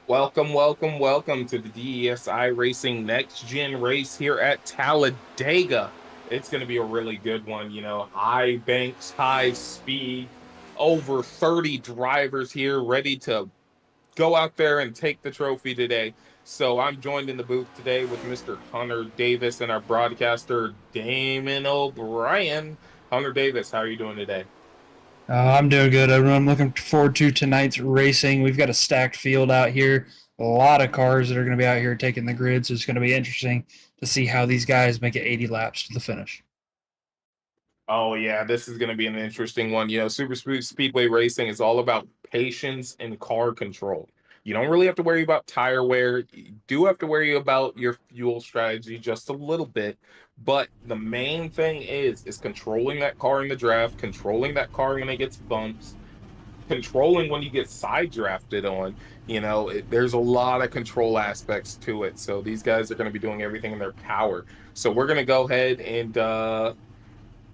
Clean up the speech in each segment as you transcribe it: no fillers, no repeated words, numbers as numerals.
Welcome to the DES iRacing NextGen race here at Talladega. It's going to be a really good one, high banks, high speed, over 30 drivers here ready to go out there and take the trophy today. So I'm joined in the booth today with Mr. Hunter Davis and our broadcaster, Damon O'Brien. Hunter Davis, how are you doing today? I'm doing good, everyone. I'm looking forward to tonight's racing. We've got a stacked field out here. A lot of cars that are going to be out here taking the grid, so it's going to be interesting to see how these guys make it 80 laps to the finish. Oh, yeah, this is going to be an interesting one. Super speedway racing is all about patience and car control. You don't really have to worry about tire wear. You do have to worry about your fuel strategy just a little bit. But the main thing is controlling that car in the draft, controlling that car when it gets bumps, controlling when you get side drafted on. There's a lot of control aspects to it. So these guys are going to be doing everything in their power. So we're going to go ahead and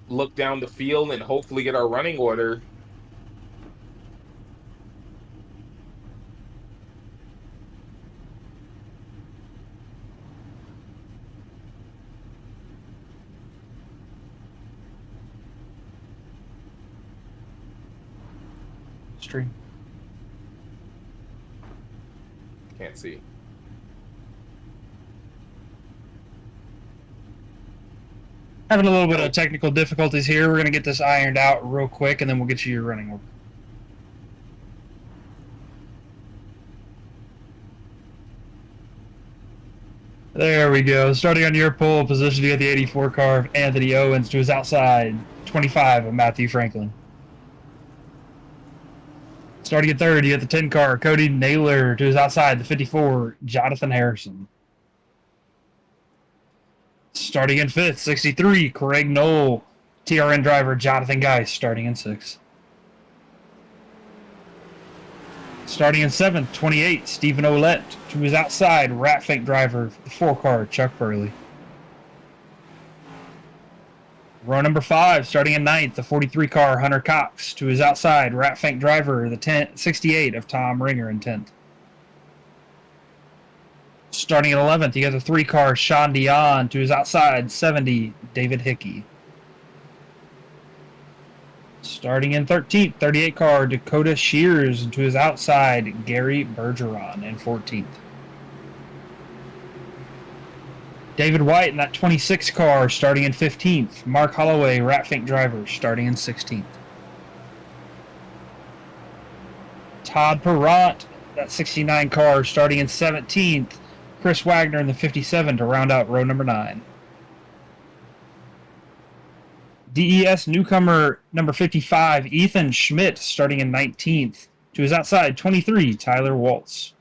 look down the field and hopefully get our running order. Stream. Can't see. Having a little bit of technical difficulties here. We're going to get this ironed out real quick, and then we'll get you your running order. There we go. Starting on your pole position, you got the 84 car of Anthony Owens to his outside, 25 of Matthew Franklin. Starting at third, you got the 10 car, Cody Naylor to his outside, the 54, Jonathan Harrison. Starting in fifth, 63, Craig Knoll, TRN driver, Jonathan Geist, starting in sixth. Starting in seventh, 28, Stephen Ouellette to his outside, Rat Fink driver, the 4 car, Chuck Burley. Row number 5, starting in ninth, the 43 car, Hunter Cox to his outside, Rat Fink driver, the 68 of Tom Ringer in 10th. Starting at 11th, you got the 3 car, Sean Dion to his outside, 70, David Hickey. Starting in 13th, 38 car, Dakota Shears to his outside, Gary Bergeron in 14th. David White in that 26 car, starting in 15th. Mark Holloway, Rat Fink driver, starting in 16th. Todd Perrott, that 69 car, starting in 17th. Chris Wagner in the 57 to round out row number 9. DES newcomer number 55, Ethan Schmidt, starting in 19th. To his outside, 23, Tyler Waltz.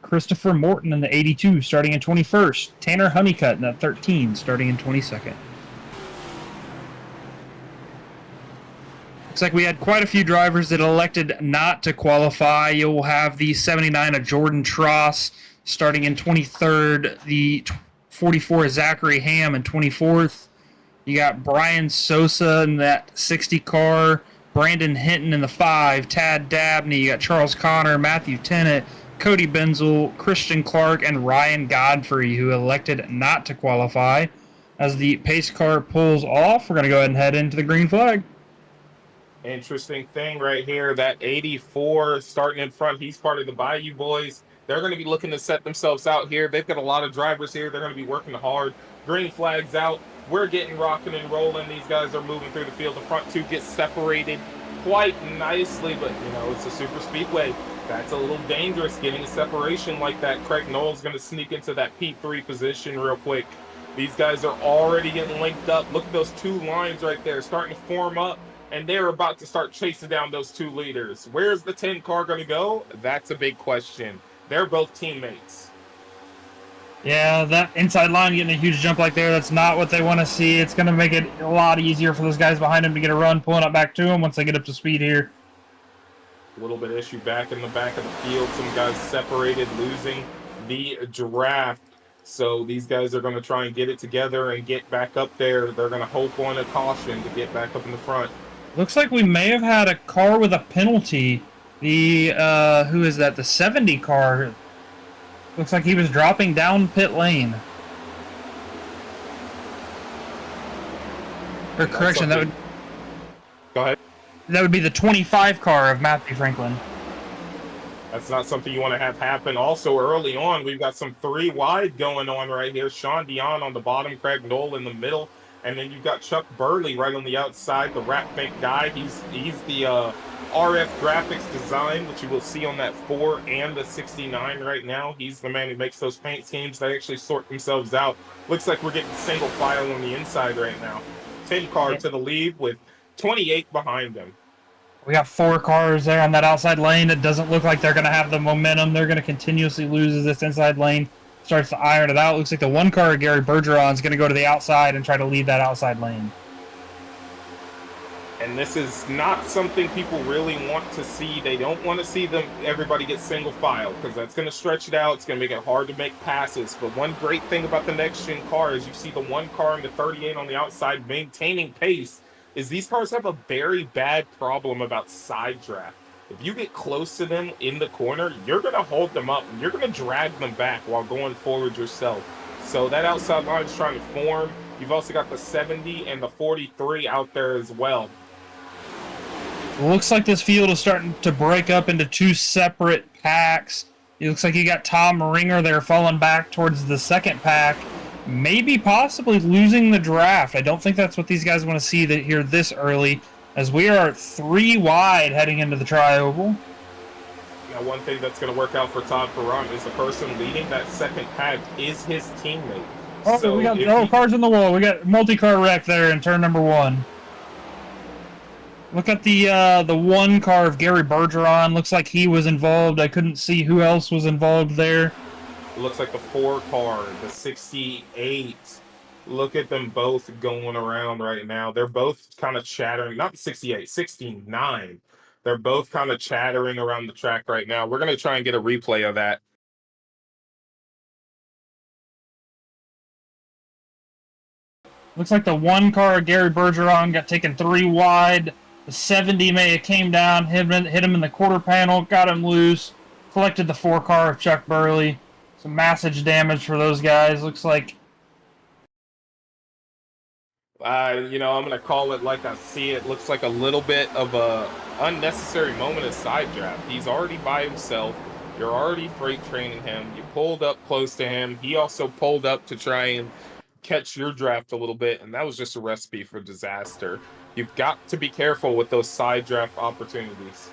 Christopher Morton in the 82, starting in 21st. Tanner Honeycutt in that 13, starting in 22nd. Looks like we had quite a few drivers that elected not to qualify. You'll have the 79 of Jordan Tross starting in 23rd. The 44 Zachary Ham in 24th. You got Brian Sosa in that 60 car. Brandon Hinton in the 5. Tad Dabney. You got Charles Connor, Matthew Tennant, Cody Benzel, Christian Clark, and Ryan Godfrey, who elected not to qualify. As the pace car pulls off, we're going to go ahead and head into the green flag. Interesting thing right here, that 84 starting in front, he's part of the Bayou Boys. They're going to be looking to set themselves out here. They've got a lot of drivers here. They're going to be working hard. Green flag's out. We're getting rocking and rolling. These guys are moving through the field. The front two get separated quite nicely, but, you know, it's a super speedway. That's a little dangerous getting a separation like that. Craig Knoll's going to sneak into that P3 position real quick. These guys are already getting linked up. Look at those two lines right there starting to form up. And they're about to start chasing down those two leaders. Where's the 10 car going to go? That's a big question. They're both teammates. Yeah, that inside line getting a huge jump like there, that's not what they want to see. It's going to make it a lot easier for those guys behind them to get a run, pulling up back to them once they get up to speed here. A little bit issue back in the back of the field. Some guys separated, losing the draft. So these guys are going to try and get it together and get back up there. They're going to hope on a caution to get back up in the front. Looks like we may have had a car with a penalty. The, who is that? The 70 car. Looks like he was dropping down pit lane. Or correction, that would... Go ahead. That would be the 25 car of Matthew Franklin. That's not something you want to have happen. Also, early on, we've got some 3 wide going on right here. Sean Dion on the bottom, Craig Knoll in the middle. And then you've got Chuck Burley right on the outside, the Rat Bank guy. He's the RF graphics design, which you will see on that 4 and the 69 right now. He's the man who makes those paint schemes. They actually sort themselves out. Looks like we're getting single file on the inside right now. 10 car to the lead with 28 behind them. We got 4 cars there on that outside lane. It doesn't look like they're going to have the momentum. They're going to continuously lose as this inside lane starts to iron it out. Looks like the 1 car of Gary Bergeron is going to go to the outside and try to lead that outside lane. And this is not something people really want to see. They don't want to see everybody get single file because that's going to stretch it out. It's going to make it hard to make passes. But one great thing about the next-gen car is you see the 1 car and the 38 on the outside maintaining pace. Is these cars have a very bad problem about side draft. If you get close to them in the corner, you're going to hold them up and you're going to drag them back while going forward yourself. So that outside line is trying to form. You've also got the 70 and the 43 out there as well. Looks like this field is starting to break up into 2 separate packs. It looks like you got Tom Ringer there falling back towards the second pack. Maybe possibly losing the draft. I don't think that's what these guys want to see here this early, as we are 3 wide heading into the tri-oval. Now, one thing that's going to work out for Todd Perron is the person leading that second pack is his teammate. Oh, so we got cars in the wall. We got multi-car wreck there in turn number 1. Look at the 1 car of Gary Bergeron. Looks like he was involved. I couldn't see who else was involved there. It looks like the 4 car, the 68. Look at them both going around right now. They're both kind of chattering. Not the 68, 69. They're both kind of chattering around the track right now. We're going to try and get a replay of that. Looks like the 1 car of Gary Bergeron got taken 3 wide. The 70 may have came down, hit him in the quarter panel, got him loose, collected the 4 car of Chuck Burley. Some massive damage for those guys. Looks like... I'm going to call it like I see it. Looks like a little bit of a unnecessary moment of side draft. He's already by himself. You're already freight training him. You pulled up close to him. He also pulled up to try and catch your draft a little bit, and that was just a recipe for disaster. You've got to be careful with those side draft opportunities.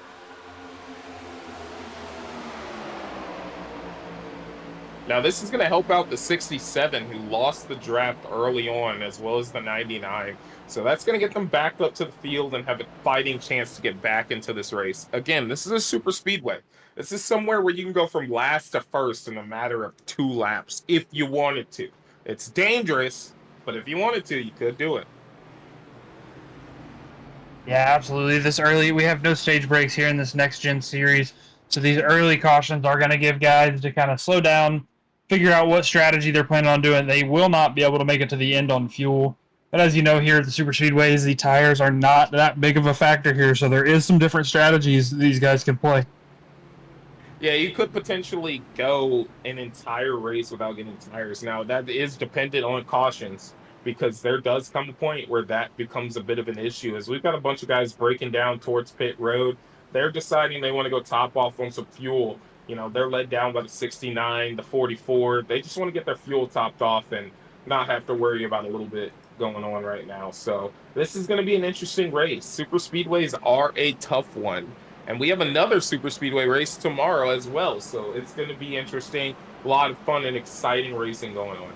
Now, this is going to help out the 67 who lost the draft early on, as well as the 99. So that's going to get them back up to the field and have a fighting chance to get back into this race. Again, this is a super speedway. This is somewhere where you can go from last to first in a matter of 2 laps if you wanted to. It's dangerous, but if you wanted to, you could do it. Yeah, absolutely. This early, we have no stage breaks here in this next gen series. So these early cautions are going to give guys to kind of slow down, figure out what strategy they're planning on doing. They will not be able to make it to the end on fuel. But as you know, here at the super speedways, the tires are not that big of a factor here. So there is some different strategies these guys can play. Yeah, you could potentially go an entire race without getting tires. Now, that is dependent on cautions because there does come a point where that becomes a bit of an issue. As we've got a bunch of guys breaking down towards pit road, they're deciding they want to go top off on some fuel. They're led down by the 69, the 44. They just want to get their fuel topped off and not have to worry about a little bit going on right now. So, this is going to be an interesting race. Super speedways are a tough one. And we have another super speedway race tomorrow as well. So it's going to be interesting. A lot of fun and exciting racing going on.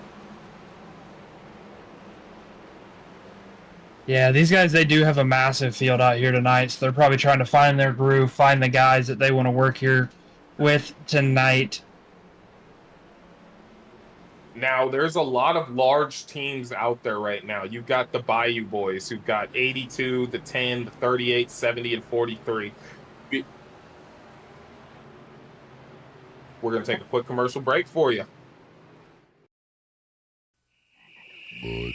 Yeah, these guys, they do have a massive field out here tonight. So they're probably trying to find their groove, find the guys that they want to work here with tonight. Now, there's a lot of large teams out there right now. You've got the Bayou Boys who've got 82, the 10, the 38, 70, and 43. We're going to take a quick commercial break for you. Bud.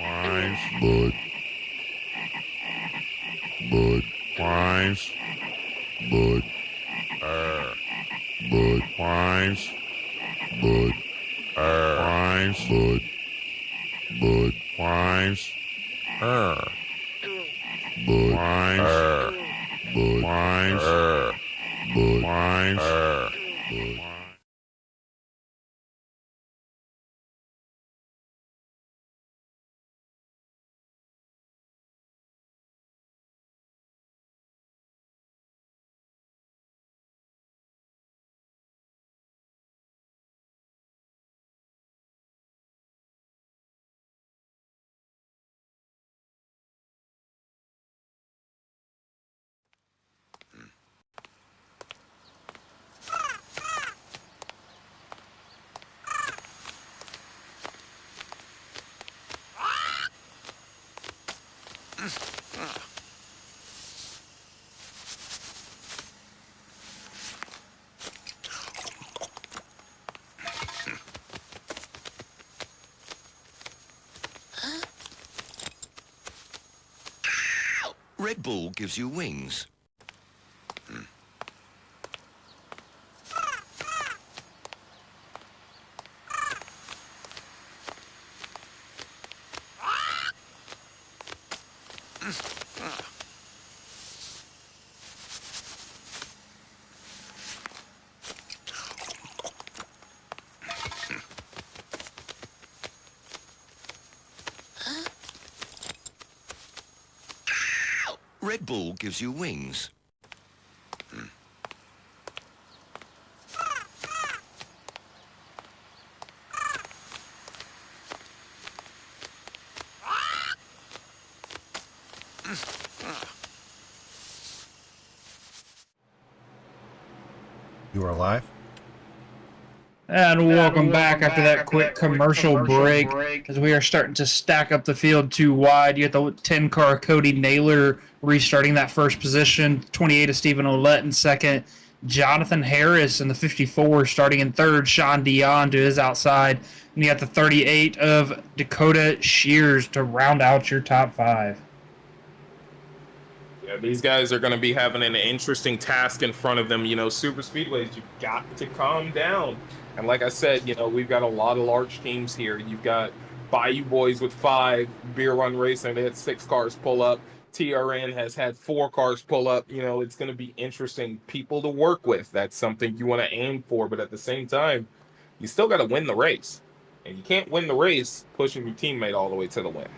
Wines. Bud. Bud. Wines. Bud. Bud. Wines. Bud. Wines. Bud. Bud. Wines. Bud. Wines. Bud. Wines. Bud. Wines. Bud. Red Bull gives you wings. Red Bull gives you wings. You are live. And welcome back after that quick commercial break as we are starting to stack up the field too wide. You got the 10-car Cody Naylor restarting that first position, 28 of Stephen Ouellette in second, Jonathan Harris in the 54 starting in third, Sean Dion to his outside, and you got the 38 of Dakota Shears to round out your top five. Yeah, these guys are going to be having an interesting task in front of them. Super speedways, you've got to calm down. And like I said, we've got a lot of large teams here. You've got Bayou Boys with 5, Beer Run Racing, they had 6 cars pull up. TRN has had 4 cars pull up. It's going to be interesting people to work with. That's something you want to aim for. But at the same time, you still got to win the race. And you can't win the race pushing your teammate all the way to the win.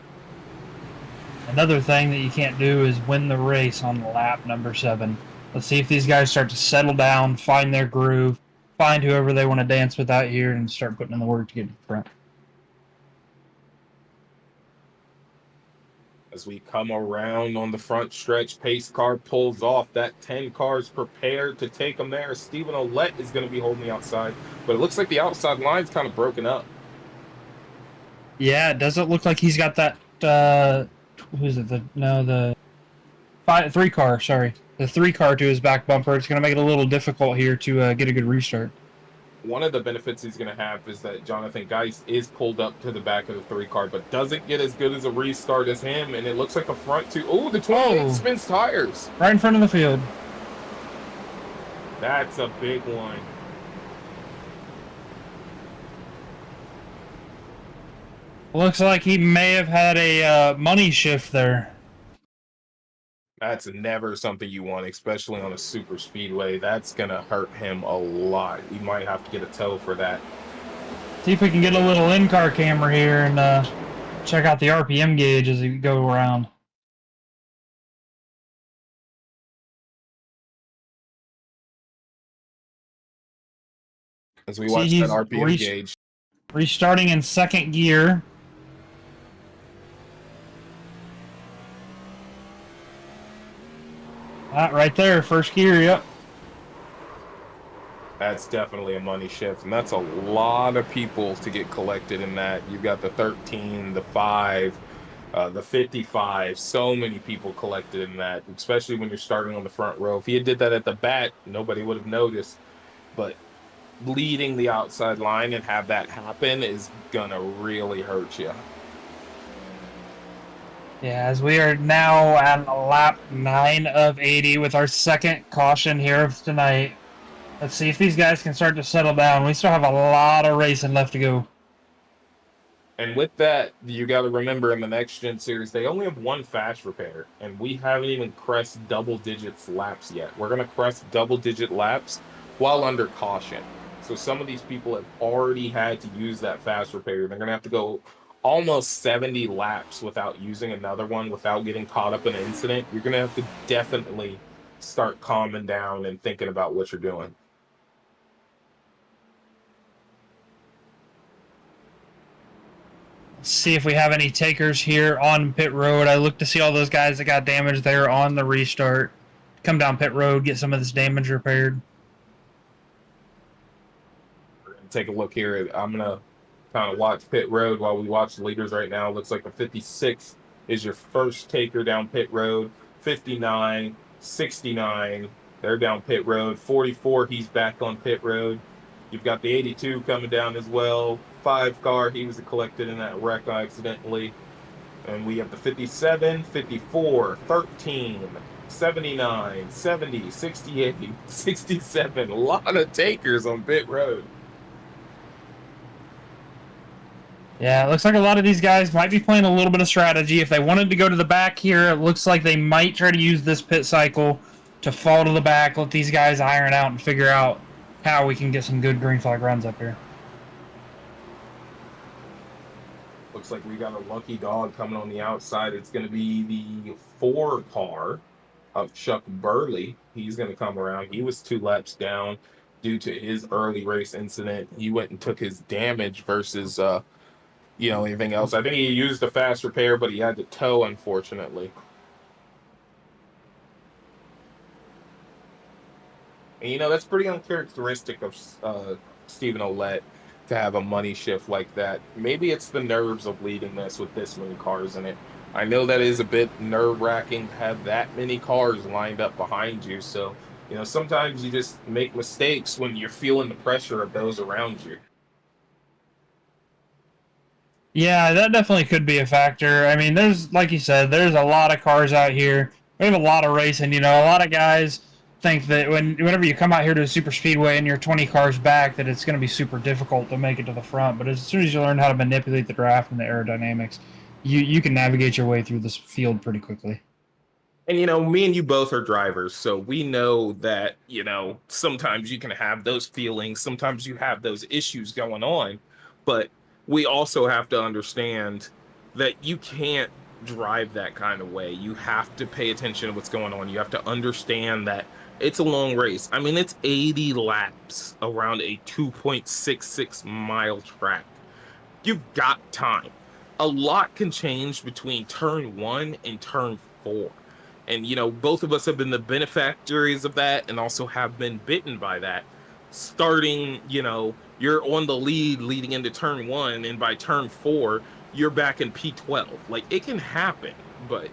Another thing that you can't do is win the race on lap number 7. Let's see if these guys start to settle down, find their groove, find whoever they want to dance with out here, and start putting in the work to get to the front. As we come around on the front stretch, pace car pulls off. That 10 cars prepared to take him there. Stephen Olet is going to be holding the outside, but it looks like the outside line's kind of broken up. Yeah, it doesn't look like he's got that. Who's it? The 3 car. Sorry, the 3 car to his back bumper. It's going to make it a little difficult here to get a good restart. One of the benefits he's going to have is that Jonathan Geist is pulled up to the back of the 3 car, but doesn't get as good as a restart as him. And it looks like the front two. Oh, the 28 spins tires right in front of the field. That's a big one. Looks like he may have had a money shift there. That's never something you want, especially on a super speedway. That's going to hurt him a lot. You might have to get a tow for that. See if we can get a little in-car camera here and check out the RPM gauge as we go around. As we watch that RPM gauge. Restarting in 2nd gear. Right there, 1st gear, yep. That's definitely a money shift, and that's a lot of people to get collected in that. You've got the 13, the 5, the 55, so many people collected in that, especially when you're starting on the front row. If he had did that at the back, nobody would have noticed, but leading the outside line and have that happen is gonna really hurt you. Yeah, as we are now at lap 9 of 80 with our 2nd caution here of tonight. Let's see if these guys can start to settle down. We still have a lot of racing left to go. And with that, you got to remember in the NextGen series, they only have 1 fast repair, and we haven't even crest double digits laps yet. We're going to crest double digit laps while under caution. So some of these people have already had to use that fast repair. They're going to have to go almost 70 laps without using another one, without getting caught up in an incident. You're going to have to definitely start calming down and thinking about what you're doing. Let's see if we have any takers here on pit road. I look to see all those guys that got damaged there on the restart. Come down pit road, get some of this damage repaired. We're going to take a look here. I'm going to kind of watch pit road while we watch the leaders right now. Looks like the 56 is your first taker down pit road. 59, 69, they're down pit road. 44, he's back on pit road. You've got the 82 coming down as well. 5 car, he was collected in that wreck accidentally. And we have the 57, 54, 13, 79, 70, 68, 67. A lot of takers on pit road. Yeah, it looks like a lot of these guys might be playing a little bit of strategy. If they wanted to go to the back here, it looks like they might try to use this pit cycle to fall to the back, let these guys iron out and figure out how we can get some good green flag runs up here. Looks like we got a lucky dog coming on the outside. It's going to be the 4 car of Chuck Burley. He's going to come around. He was 2 laps down due to his early race incident. He went and took his damage versus anything else. I think he used a fast repair, but he had to tow, unfortunately. And, that's pretty uncharacteristic of Stephen Olet to have a money shift like that. Maybe it's the nerves of leading this with this many cars in it. I know that is a bit nerve-wracking to have that many cars lined up behind you. So, sometimes you just make mistakes when you're feeling the pressure of those around you. Yeah, that definitely could be a factor. I mean, there's, like you said, there's a lot of cars out here. We have a lot of racing. A lot of guys think that whenever you come out here to a super speedway and you're 20 cars back, that it's going to be super difficult to make it to the front. But as soon as you learn how to manipulate the draft and the aerodynamics, you can navigate your way through this field pretty quickly. And, me and you both are drivers, so we know that, sometimes you can have those feelings. Sometimes you have those issues going on. But we also have to understand that you can't drive that kind of way. You have to pay attention to what's going on. You have to understand that It's a long race. I mean, it's 80 laps around a 2.66-mile track. You've got time. A lot can change between turn 1 and turn 4. And, both of us have been the benefactors of that and also have been bitten by that. Starting, you're on the lead leading into turn 1, and by turn 4, you're back in P12. Like, it can happen, but,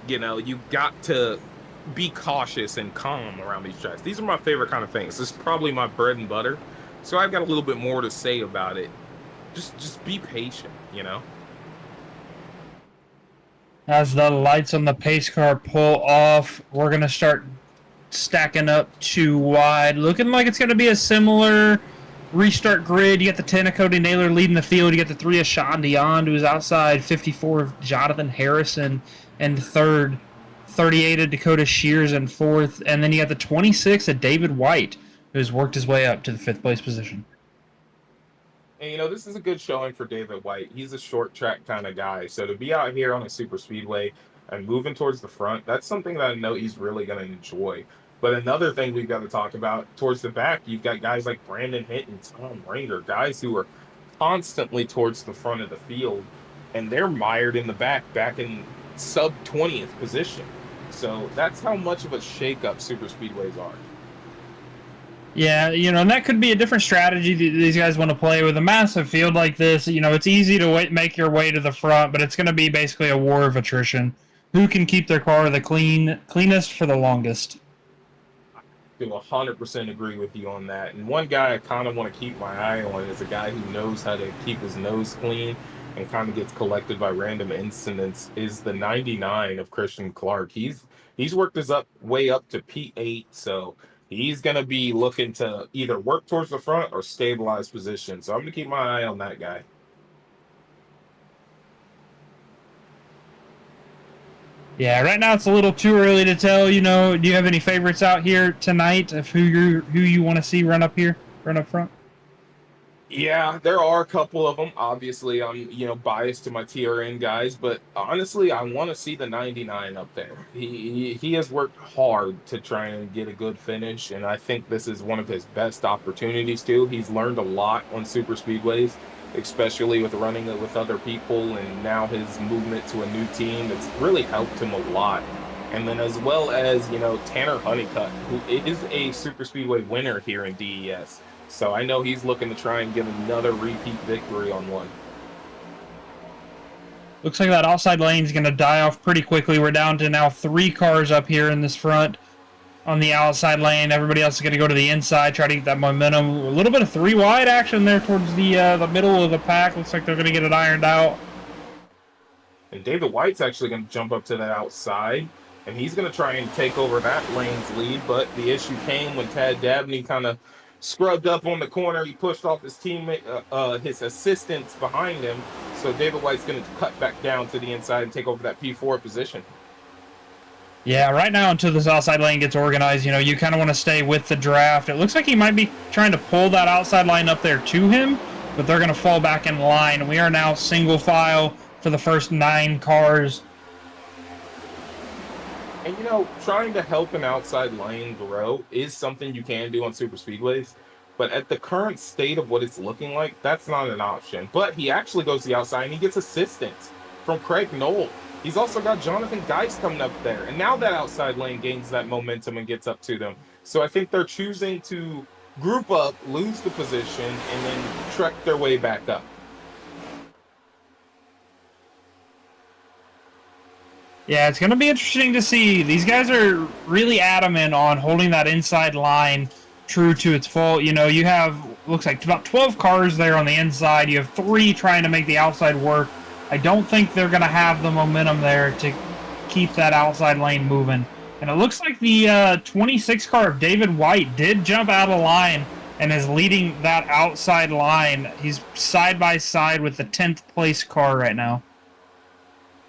you've got to be cautious and calm around these tracks. These are my favorite kind of things. This is probably my bread and butter. So I've got a little bit more to say about it. Just be patient. As the lights on the pace car pull off, we're going to start stacking up too wide. Looking like it's going to be a similar restart grid. You got the 10 of Cody Naylor leading the field. You got the 3 of Sean Dion, who's outside. 54 of Jonathan Harrison in third. 38 of Dakota Shears in fourth. And then you got the 26 of David White, who's worked his way up to the 5th place position. And this is a good showing for David White. He's a short track kind of guy. So to be out here on a super speedway and moving towards the front, that's something that I know he's really going to enjoy. But another thing we've got to talk about, towards the back, you've got guys like Brandon Hitt and Tom Ranger, guys who are constantly towards the front of the field, and they're mired in the back in sub 20th position. So that's how much of a shakeup super speedways are. Yeah, and that could be a different strategy that these guys want to play with a massive field like this. It's easy to make your way to the front, but it's going to be basically a war of attrition. Who can keep their car the cleanest for the longest? I do 100% agree with you on that. And one guy I kind of want to keep my eye on is a guy who knows how to keep his nose clean and kind of gets collected by random incidents is the 99 of Christian Clark. He's worked his way up to P8, so he's going to be looking to either work towards the front or stabilize position. So I'm going to keep my eye on that guy. Yeah, right now it's a little too early to tell. Do you have any favorites out here tonight of who you want to see run up front? Yeah, there are a couple of them. Obviously, I'm biased to my TRN guys, but honestly, I want to see the 99 up there. He has worked hard to try and get a good finish, and I think this is one of his best opportunities too. He's learned a lot on super speedways, especially with running it with other people, and now his movement to a new team. It's really helped him a lot. And then as well as Tanner Honeycutt, who is a super speedway winner here in DES. So I know he's looking to try and get another repeat victory on one. Looks like that outside lane is going to die off pretty quickly. We're down to now 3 cars up here in this front on the outside lane. Everybody else is going to go to the inside, try to get that momentum. A little bit of 3 wide action there towards the middle of the pack. Looks like they're going to get it ironed out. And David White's actually going to jump up to that outside, and he's going to try and take over that lane's lead. But the issue came when Tad Dabney kind of scrubbed up on the corner. He pushed off his teammate, his assistants behind him. So David White's going to cut back down to the inside and take over that P4 position. Yeah, right now until this outside lane gets organized, you kind of want to stay with the draft. It looks like he might be trying to pull that outside line up there to him, but they're going to fall back in line. We are now single file for the first 9 cars. And trying to help an outside lane grow is something you can do on super speedways, but at the current state of what it's looking like, that's not an option. But he actually goes to the outside and he gets assistance from Craig Knoll. He's also got Jonathan Geist coming up there, and now that outside lane gains that momentum and gets up to them. So I think they're choosing to group up, lose the position, and then trek their way back up. Yeah, it's going to be interesting to see. These guys are really adamant on holding that inside line true to its full. You have, looks like about 12 cars there on the inside. You have 3 trying to make the outside work. I don't think they're going to have the momentum there to keep that outside lane moving. And it looks like the 26 car of David White did jump out of line and is leading that outside line. He's side by side with the 10th place car right now.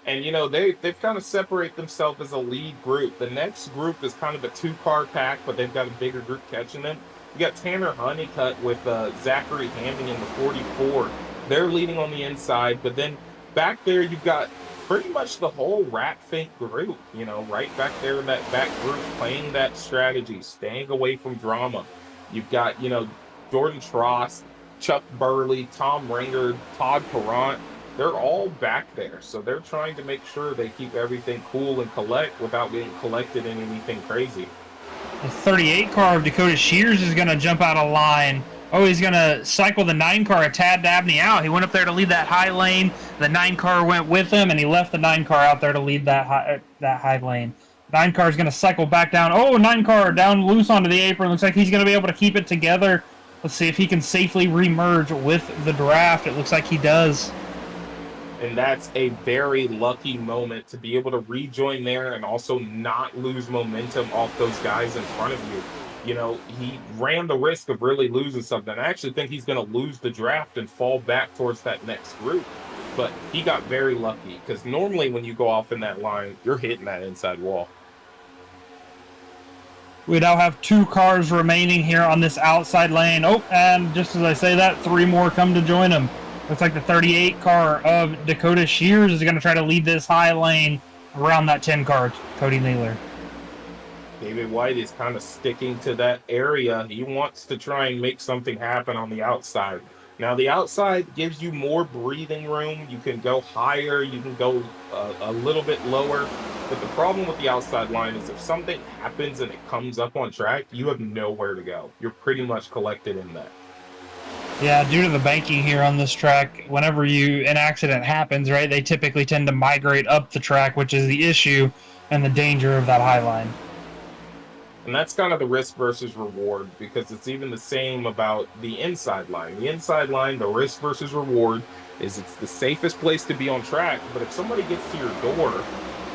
And, they've kind of separate themselves as a lead group. The next group is kind of a 2-car pack, but they've got a bigger group catching them. You got Tanner Honeycutt with Zachary Hamming in the 44. They're leading on the inside, but then back there you've got pretty much the whole Rat Fink group, right back there in that back group, playing that strategy, staying away from drama. You've got, Jordan Tross, Chuck Burley, Tom Ringard, Todd Perrant. They're all back there. So they're trying to make sure they keep everything cool and collect without getting collected in anything crazy. The 38 car of Dakota Shears is going to jump out of line. Oh, he's going to cycle the 9 car of Tad Dabney out. He went up there to lead that high lane. The 9 car went with him, and he left the 9 car out there to lead that high lane. 9 car is going to cycle back down. Oh, 9 car down loose onto the apron. Looks like he's going to be able to keep it together. Let's see if he can safely remerge with the draft. It looks like he does. And that's a very lucky moment to be able to rejoin there and also not lose momentum off those guys in front of you. He ran the risk of really losing something. I actually think he's going to lose the draft and fall back towards that next group. But he got very lucky because normally when you go off in that line, you're hitting that inside wall. We now have 2 cars remaining here on this outside lane. Oh, and just as I say that, 3 more come to join him. Looks like the 38 car of Dakota Shears is going to try to lead this high lane around that 10 car, Cody Naylor. David White is kind of sticking to that area. He wants to try and make something happen on the outside. Now, the outside gives you more breathing room. You can go higher. You can go a little bit lower. But the problem with the outside line is if something happens and it comes up on track, you have nowhere to go. You're pretty much collected in that. Yeah, due to the banking here on this track, whenever an accident happens, right, they typically tend to migrate up the track, which is the issue and the danger of that high line. And that's kind of the risk versus reward, because it's even the same about the inside line. The inside line, the risk versus reward, is it's the safest place to be on track, but if somebody gets to your door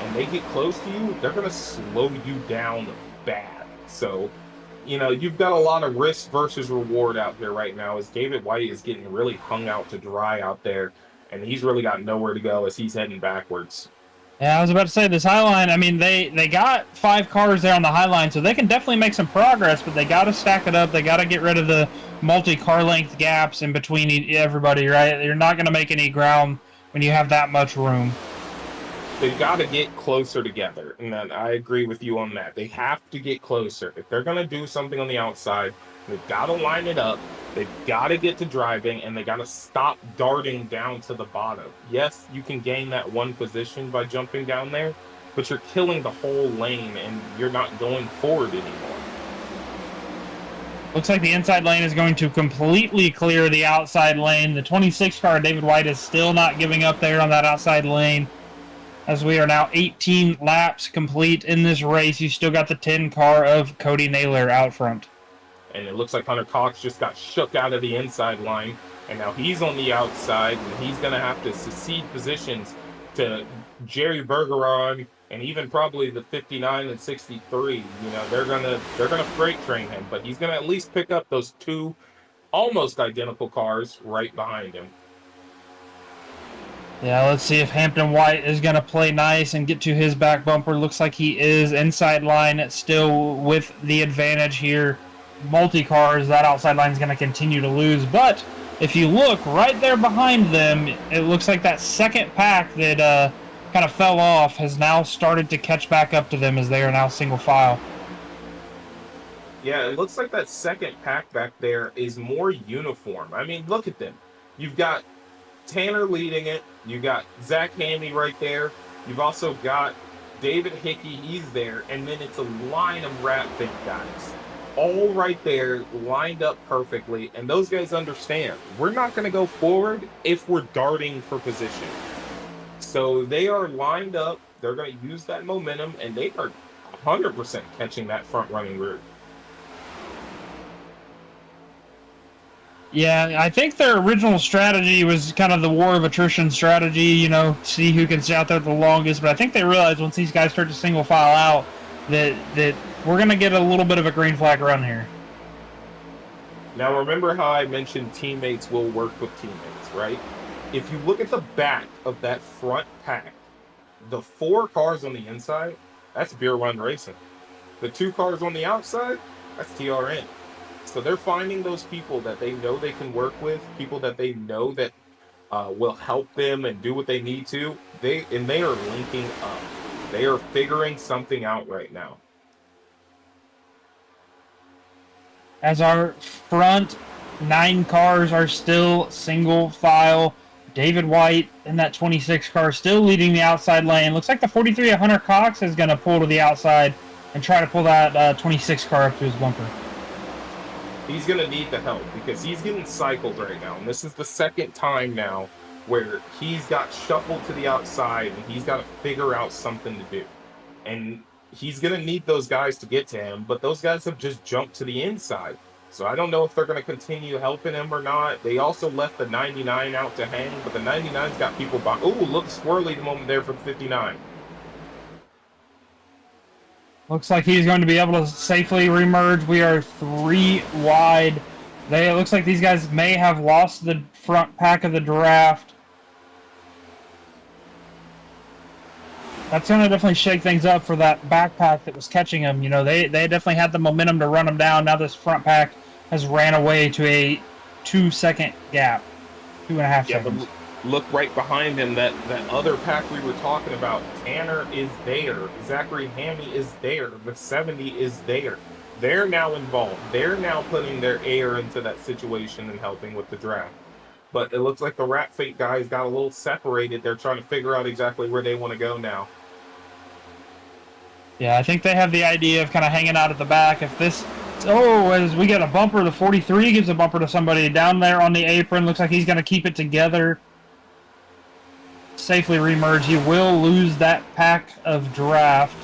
and they get close to you, they're going to slow you down bad. So, you've got a lot of risk versus reward out there right now as David White is getting really hung out to dry out there, and he's really got nowhere to go as he's heading backwards. Yeah, I was about to say, this high line, I mean, they got 5 cars there on the high line, so they can definitely make some progress, but they got to stack it up. They got to get rid of the multi-car length gaps in between everybody, right? You're not going to make any ground when you have that much room. They've got to get closer together, and then I agree with you on that. They have to get closer. If they're going to do something on the outside, they've got to line it up. They've got to get to driving, and they got to stop darting down to the bottom. Yes, you can gain that one position by jumping down there, but you're killing the whole lane, and you're not going forward anymore. Looks like the inside lane is going to completely clear the outside lane. The 26 car, David White, is still not giving up there on that outside lane. As we are now 18 laps complete in this race, you still got the 10 car of Cody Naylor out front. And it looks like Hunter Cox just got shook out of the inside line, and now he's on the outside, and he's going to have to cede positions to Jerry Bergeron and even probably the 59 and 63. They're gonna freight train him, but he's going to at least pick up those 2 almost identical cars right behind him. Yeah, let's see if Hampton White is going to play nice and get to his back bumper. Looks like he is. Inside line still with the advantage here. Multi-cars, that outside line is going to continue to lose. But if you look right there behind them, it looks like that second pack that kind of fell off has now started to catch back up to them as they are now single file. Yeah, it looks like that second pack back there is more uniform. I mean, look at them. You've got Tanner leading it. You got Zach Hamby right there. You've also got David Hickey. He's there. And then it's a line of Rat Fink guys. All right there, lined up perfectly. And those guys understand. We're not going to go forward if we're darting for position. So they are lined up. They're going to use that momentum. And they are 100% catching that front-running route. Yeah, I think their original strategy was kind of the war of attrition strategy, see who can stay out there the longest. But I think they realized once these guys start to single file out that we're going to get a little bit of a green flag run here. Now, remember how I mentioned teammates will work with teammates, right? If you look at the back of that front pack, the 4 cars on the inside, that's Beer Run Racing. The 2 cars on the outside, that's TRN. So they're finding those people that they know they can work with, people that they know that will help them and do what they need to. They are linking up. They are figuring something out right now. As our front 9 cars are still single file. David White in that 26 car still leading the outside lane. Looks like the 43 of Hunter Cox is going to pull to the outside and try to pull that 26 car up to his bumper. He's going to need the help because he's getting cycled right now. And this is the second time now where he's got shuffled to the outside and he's got to figure out something to do. And he's going to need those guys to get to him, but those guys have just jumped to the inside. So I don't know if they're going to continue helping him or not. They also left the 99 out to hang, but the 99's got people by. Oh, look, swirly the moment there for the 59. Looks like he's going to be able to safely remerge. We are 3 wide. It looks like these guys may have lost the front pack of the draft. That's going to definitely shake things up for that backpack that was catching him. You know, they definitely had the momentum to run him down. Now this front pack has ran away to a 2-second gap. 2.5 seconds. But look right behind him, that other pack we were talking about. Tanner is there. Zachary Hammy is there. The 70 is there. They're now involved. They're now putting their air into that situation and helping with the draft. But it looks like the Rat Fate guys got a little separated. They're trying to figure out exactly where they want to go now. Yeah, I think they have the idea of kind of hanging out at the back. If this... Oh, as we get a bumper, the 43 gives a bumper to somebody down there on the apron. Looks like he's going to keep it together. Safely remerge. He will lose that pack of draft.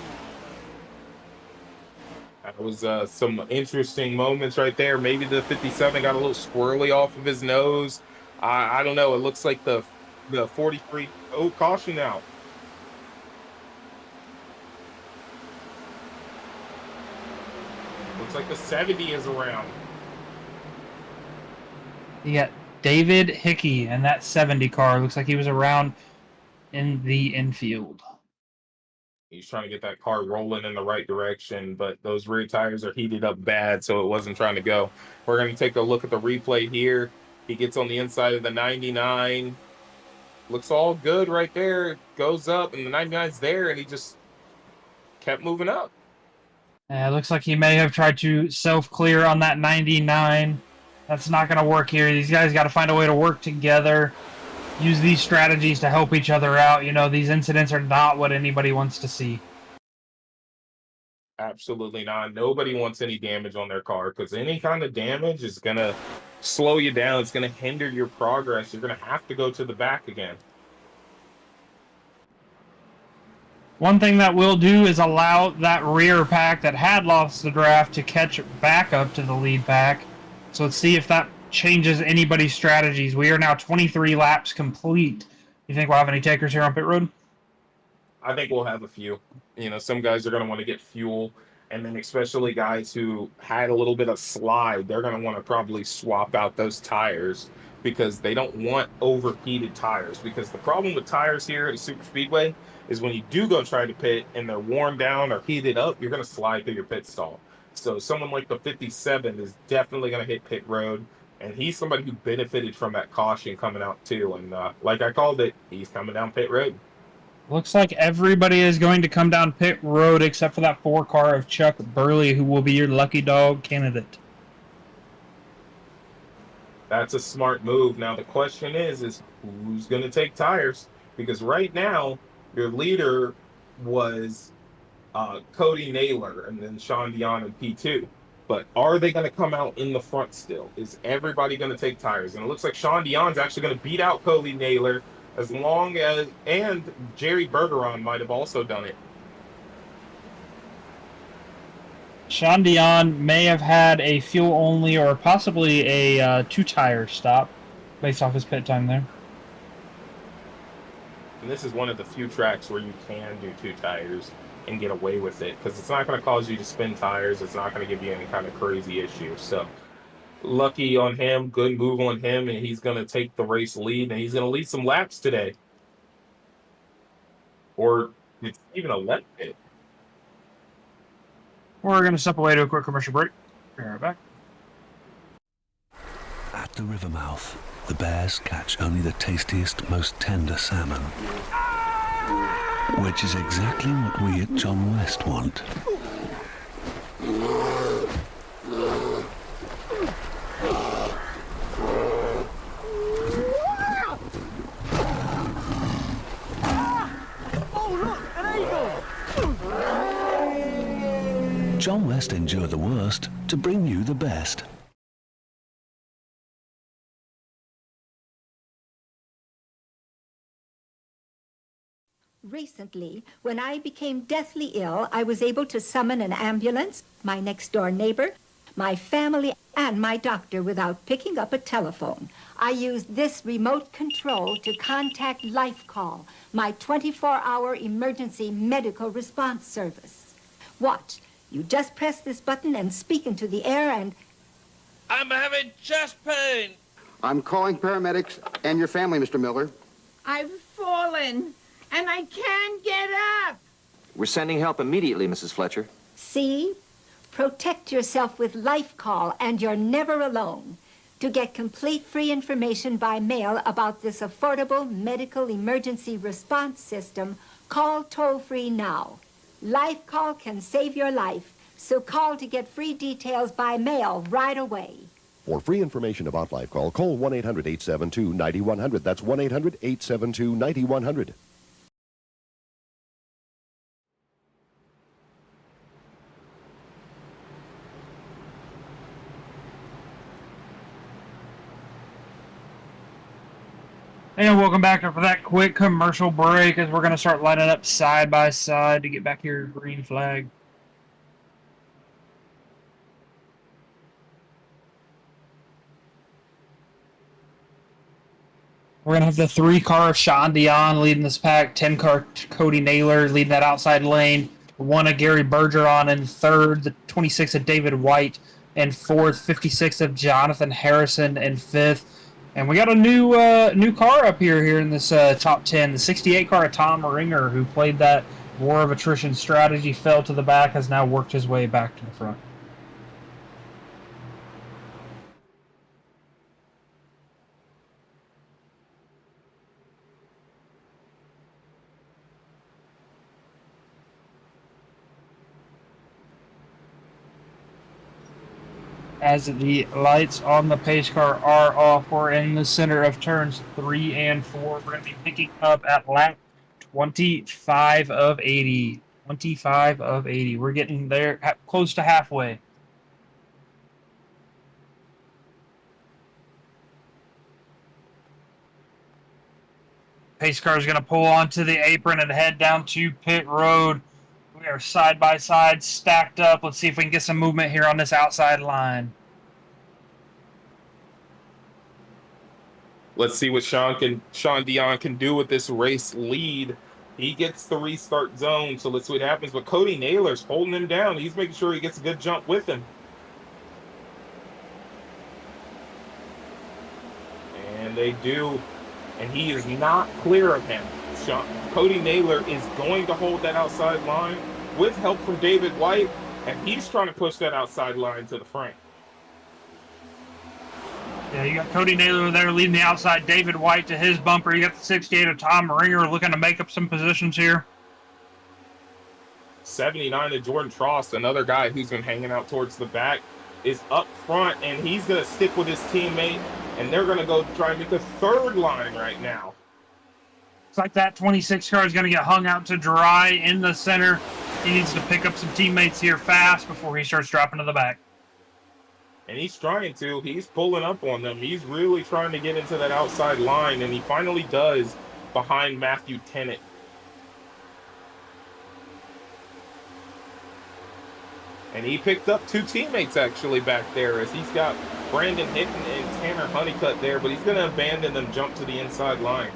That was some interesting moments right there. Maybe the 57 got a little squirrely off of his nose. I don't know. It looks like the 43. Oh, caution now. Looks like the 70 is around. You got David Hickey and that 70 car. Looks like he was around in the infield. He's trying to get that car rolling in the right direction, but those rear tires are heated up bad, so it wasn't trying to go. We're going to take a look at the replay here. He gets on the inside of the 99. Looks all good right there. Goes up, and the 99's there, and he just kept moving up. It looks like he may have tried to self-clear on that 99. That's not going to work here. These guys got to find a way to work together. Use these strategies to help each other out. You know, these incidents are not what anybody wants to see. Absolutely not. Nobody wants any damage on their car because any kind of damage is going to slow you down. It's going to hinder your progress. You're going to have to go to the back again. One thing that we'll do is allow that rear pack that had lost the draft to catch back up to the lead pack. So let's see if that changes anybody's strategies. We are now 23 laps complete. You think we'll have any takers here on pit road? I think we'll have a few. You know, some guys are going to want to get fuel, and then especially guys who had a little bit of slide, they're going to want to probably swap out those tires because they don't want overheated tires. Because the problem with tires here at a super speedway is when you do go try to pit and they're worn down or heated up, you're going to slide through your pit stall. So someone like the 57 is definitely going to hit pit road, and he's somebody who benefited from that caution coming out too. And like I called it, he's coming down pit road. Looks like everybody is going to come down pit road except for that 4 car of Chuck Burley, who will be your lucky dog candidate. That's a smart move. Now the question is who's going to take tires? Because right now your leader was Cody Naylor and then Sean Dion in P2. But are they going to come out in the front still? Is everybody going to take tires? And it looks like Sean Dion's actually going to beat out Cody Naylor as long as, and Jerry Bergeron might have also done it. Sean Dion may have had a fuel only or possibly a 2-tire stop based off his pit time there. And this is one of the few tracks where you can do 2 tires and get away with it because it's not going to cause you to spin tires. It's not going to give you any kind of crazy issue. So lucky on him, good move on him, and he's going to take the race lead, and he's going to lead some laps today. Or it's even a left pit. We're going to step away to a quick commercial break. Be right back. At At the river mouth, the bears catch only the tastiest, most tender salmon. Which is exactly what we at John West want. John West endure the worst to bring you the best. Recently, when I became deathly ill, I was able to summon an ambulance, my next-door neighbor, my family, and my doctor without picking up a telephone. I used this remote control to contact LifeCall, my 24-hour emergency medical response service. Watch. You just press this button and speak into the air and... I'm having chest pain. I'm calling paramedics and your family, Mr. Miller. I've fallen, and I can't get up. We're sending help immediately, Mrs. Fletcher. See? Protect yourself with LifeCall, and you're never alone. To get complete free information by mail about this affordable medical emergency response system, call toll-free now. LifeCall can save your life, so call to get free details by mail right away. For free information about LifeCall, call 1-800-872-9100. That's 1-800-872-9100. And welcome back after that quick commercial break as we're going to start lining up side by side to get back your green flag. We're going to have the 3-car of Sean Dion leading this pack, 10-car Cody Naylor leading that outside lane, 1 of Gary Bergeron in third, the 26 of David White in fourth, 56 of Jonathan Harrison in fifth. And we got a new car up here in this top 10. The 68 car of Tom Ringer, who played that war of attrition strategy, fell to the back, has now worked his way back to the front. As the lights on the pace car are off, we're in the center of turns 3 and 4. We're going to be picking up at lap 25 of 80. 25 of 80. We're getting there, close to halfway. Pace car is going to pull onto the apron and head down to pit road. We are side by side, stacked up. Let's see if we can get some movement here on this outside line. Let's see what Sean Dion can do with this race lead. He gets the restart zone, so let's see what happens. But Cody Naylor's holding him down. He's making sure he gets a good jump with him. And they do. And he is not clear of him. Cody Naylor is going to hold that outside line with help from David White, and he's trying to push that outside line to the front. Yeah, you got Cody Naylor there leading the outside, David White to his bumper. You got the 68 of Tom Ringer looking to make up some positions here. 79 of Jordan Trost, another guy who's been hanging out towards the back, is up front, and he's going to stick with his teammate, and they're going to go try and make the third line right now. Looks like that 26 car is going to get hung out to dry in the center. He needs to pick up some teammates here fast before he starts dropping to the back. And he's trying to. He's pulling up on them. He's really trying to get into that outside line, and he finally does behind Matthew Tennant. And he picked up 2 teammates actually back there, as he's got Brandon Hinton and Tanner Honeycutt there, but he's going to abandon them, jump to the inside line.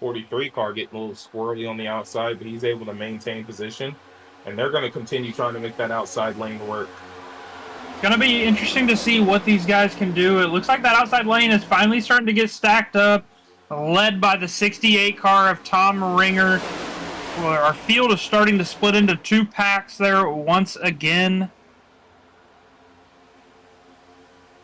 43 car getting a little squirrely on the outside, but he's able to maintain position. And they're going to continue trying to make that outside lane work. Going to be interesting to see what these guys can do. It looks like that outside lane is finally starting to get stacked up, led by the 68 car of Tom Ringer. our field is starting to split into two packs there once again.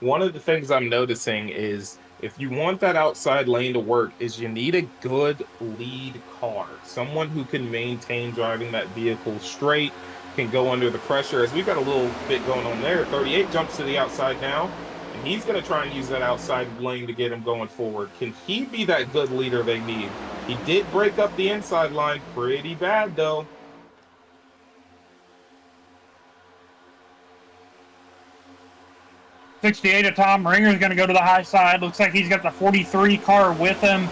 One of the things I'm noticing is if you want that outside lane to work is you need a good lead car. Someone who can maintain driving that vehicle straight, can go under the pressure. As we've got a little bit going on there, 38 jumps to the outside now, and he's going to try and use that outside lane to get him going forward. Can he be that good leader they need? He did break up the inside line pretty bad, though. 68 of Tom Ringer's going to go to the high side. Looks like he's got the 43 car with him.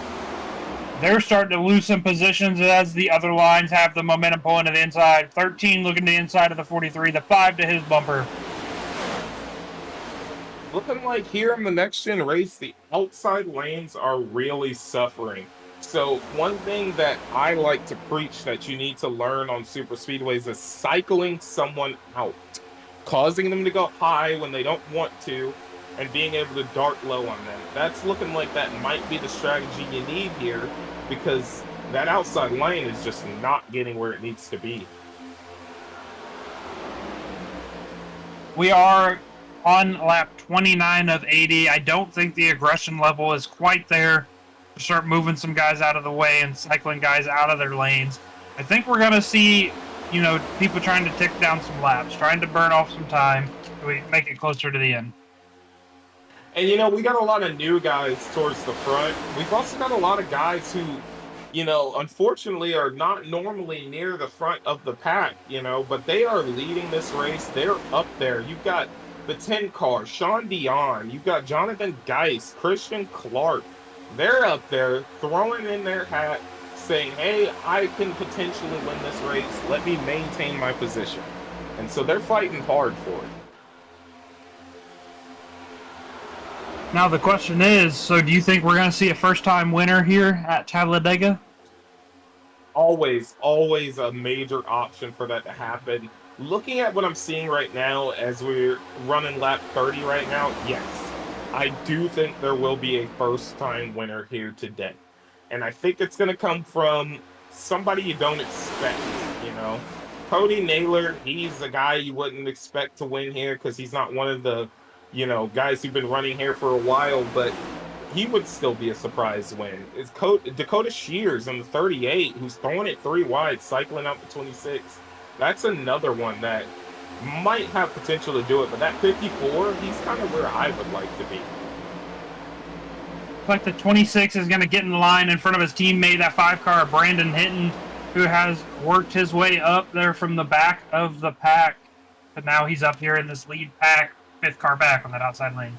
They're starting to lose some positions as the other lines have the momentum pulling to the inside. 13 looking to the inside of the 43, the 5 to his bumper. Looking like here in the next-gen race, the outside lanes are really suffering. So one thing that I like to preach that you need to learn on super speedways is cycling someone out, causing them to go high when they don't want to, and being able to dart low on them. That's looking like that might be the strategy you need here, because that outside lane is just not getting where it needs to be. We are on lap 29 of 80. I don't think the aggression level is quite there to start moving some guys out of the way and cycling guys out of their lanes. I think we're going to see, people trying to tick down some laps, trying to burn off some time so we make it closer to the end. And, we got a lot of new guys towards the front. We've also got a lot of guys who, unfortunately are not normally near the front of the pack, but they are leading this race. They're up there. You've got the 10 car, Sean Dion. You've got Jonathan Geis, Christian Clark. They're up there throwing in their hat, saying, hey, I can potentially win this race. Let me maintain my position. And so they're fighting hard for it. Now the question is, so do you think we're going to see a first-time winner here at Talladega? Always a major option for that to happen. Looking at what I'm seeing right now as we're running lap 30 right now, yes, I do think there will be a first-time winner here today. And I think it's going to come from somebody you don't expect, Cody Naylor, he's a guy you wouldn't expect to win here because he's not one of the guys who've been running here for a while, but he would still be a surprise win. It's Dakota Shears on the 38, who's throwing it 3 wide, cycling out the 26. That's another one that might have potential to do it, but that 54, he's kind of where I would like to be. Looks like the 26 is going to get in line in front of his teammate, that 5 car, Brandon Hinton, who has worked his way up there from the back of the pack, but now he's up here in this lead pack. 5th car back on that outside lane.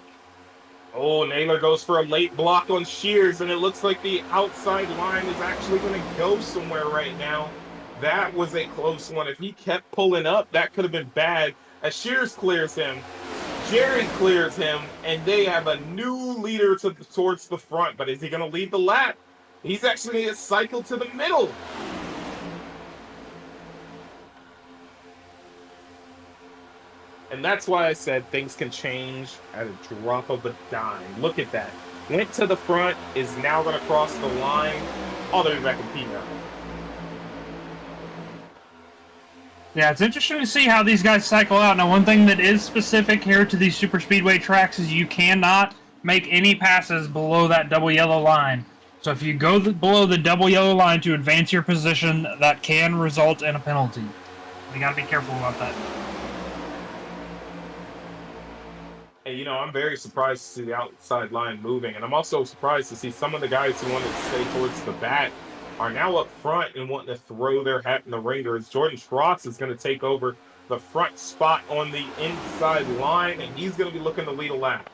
Oh, Naylor goes for a late block on Shears, and it looks like the outside line is actually going to go somewhere right now. That was a close one. If he kept pulling up, that could have been bad. As Shears clears him, Jerry clears him, and they have a new leader towards the front. But is he going to lead the lap? He's actually going to cycle to the middle. And that's why I said things can change at a drop of a dime. Look at that. Went to the front, is now going to cross the line. Oh, they're back in P now. Yeah, it's interesting to see how these guys cycle out. Now, one thing that is specific here to these super speedway tracks is you cannot make any passes below that double yellow line. So if you go below the double yellow line to advance your position, that can result in a penalty. You got to be careful about that. And, I'm very surprised to see the outside line moving. And I'm also surprised to see some of the guys who wanted to stay towards the back are now up front and wanting to throw their hat in the ringer. As Jordan Schross is going to take over the front spot on the inside line, and he's going to be looking to lead a lap.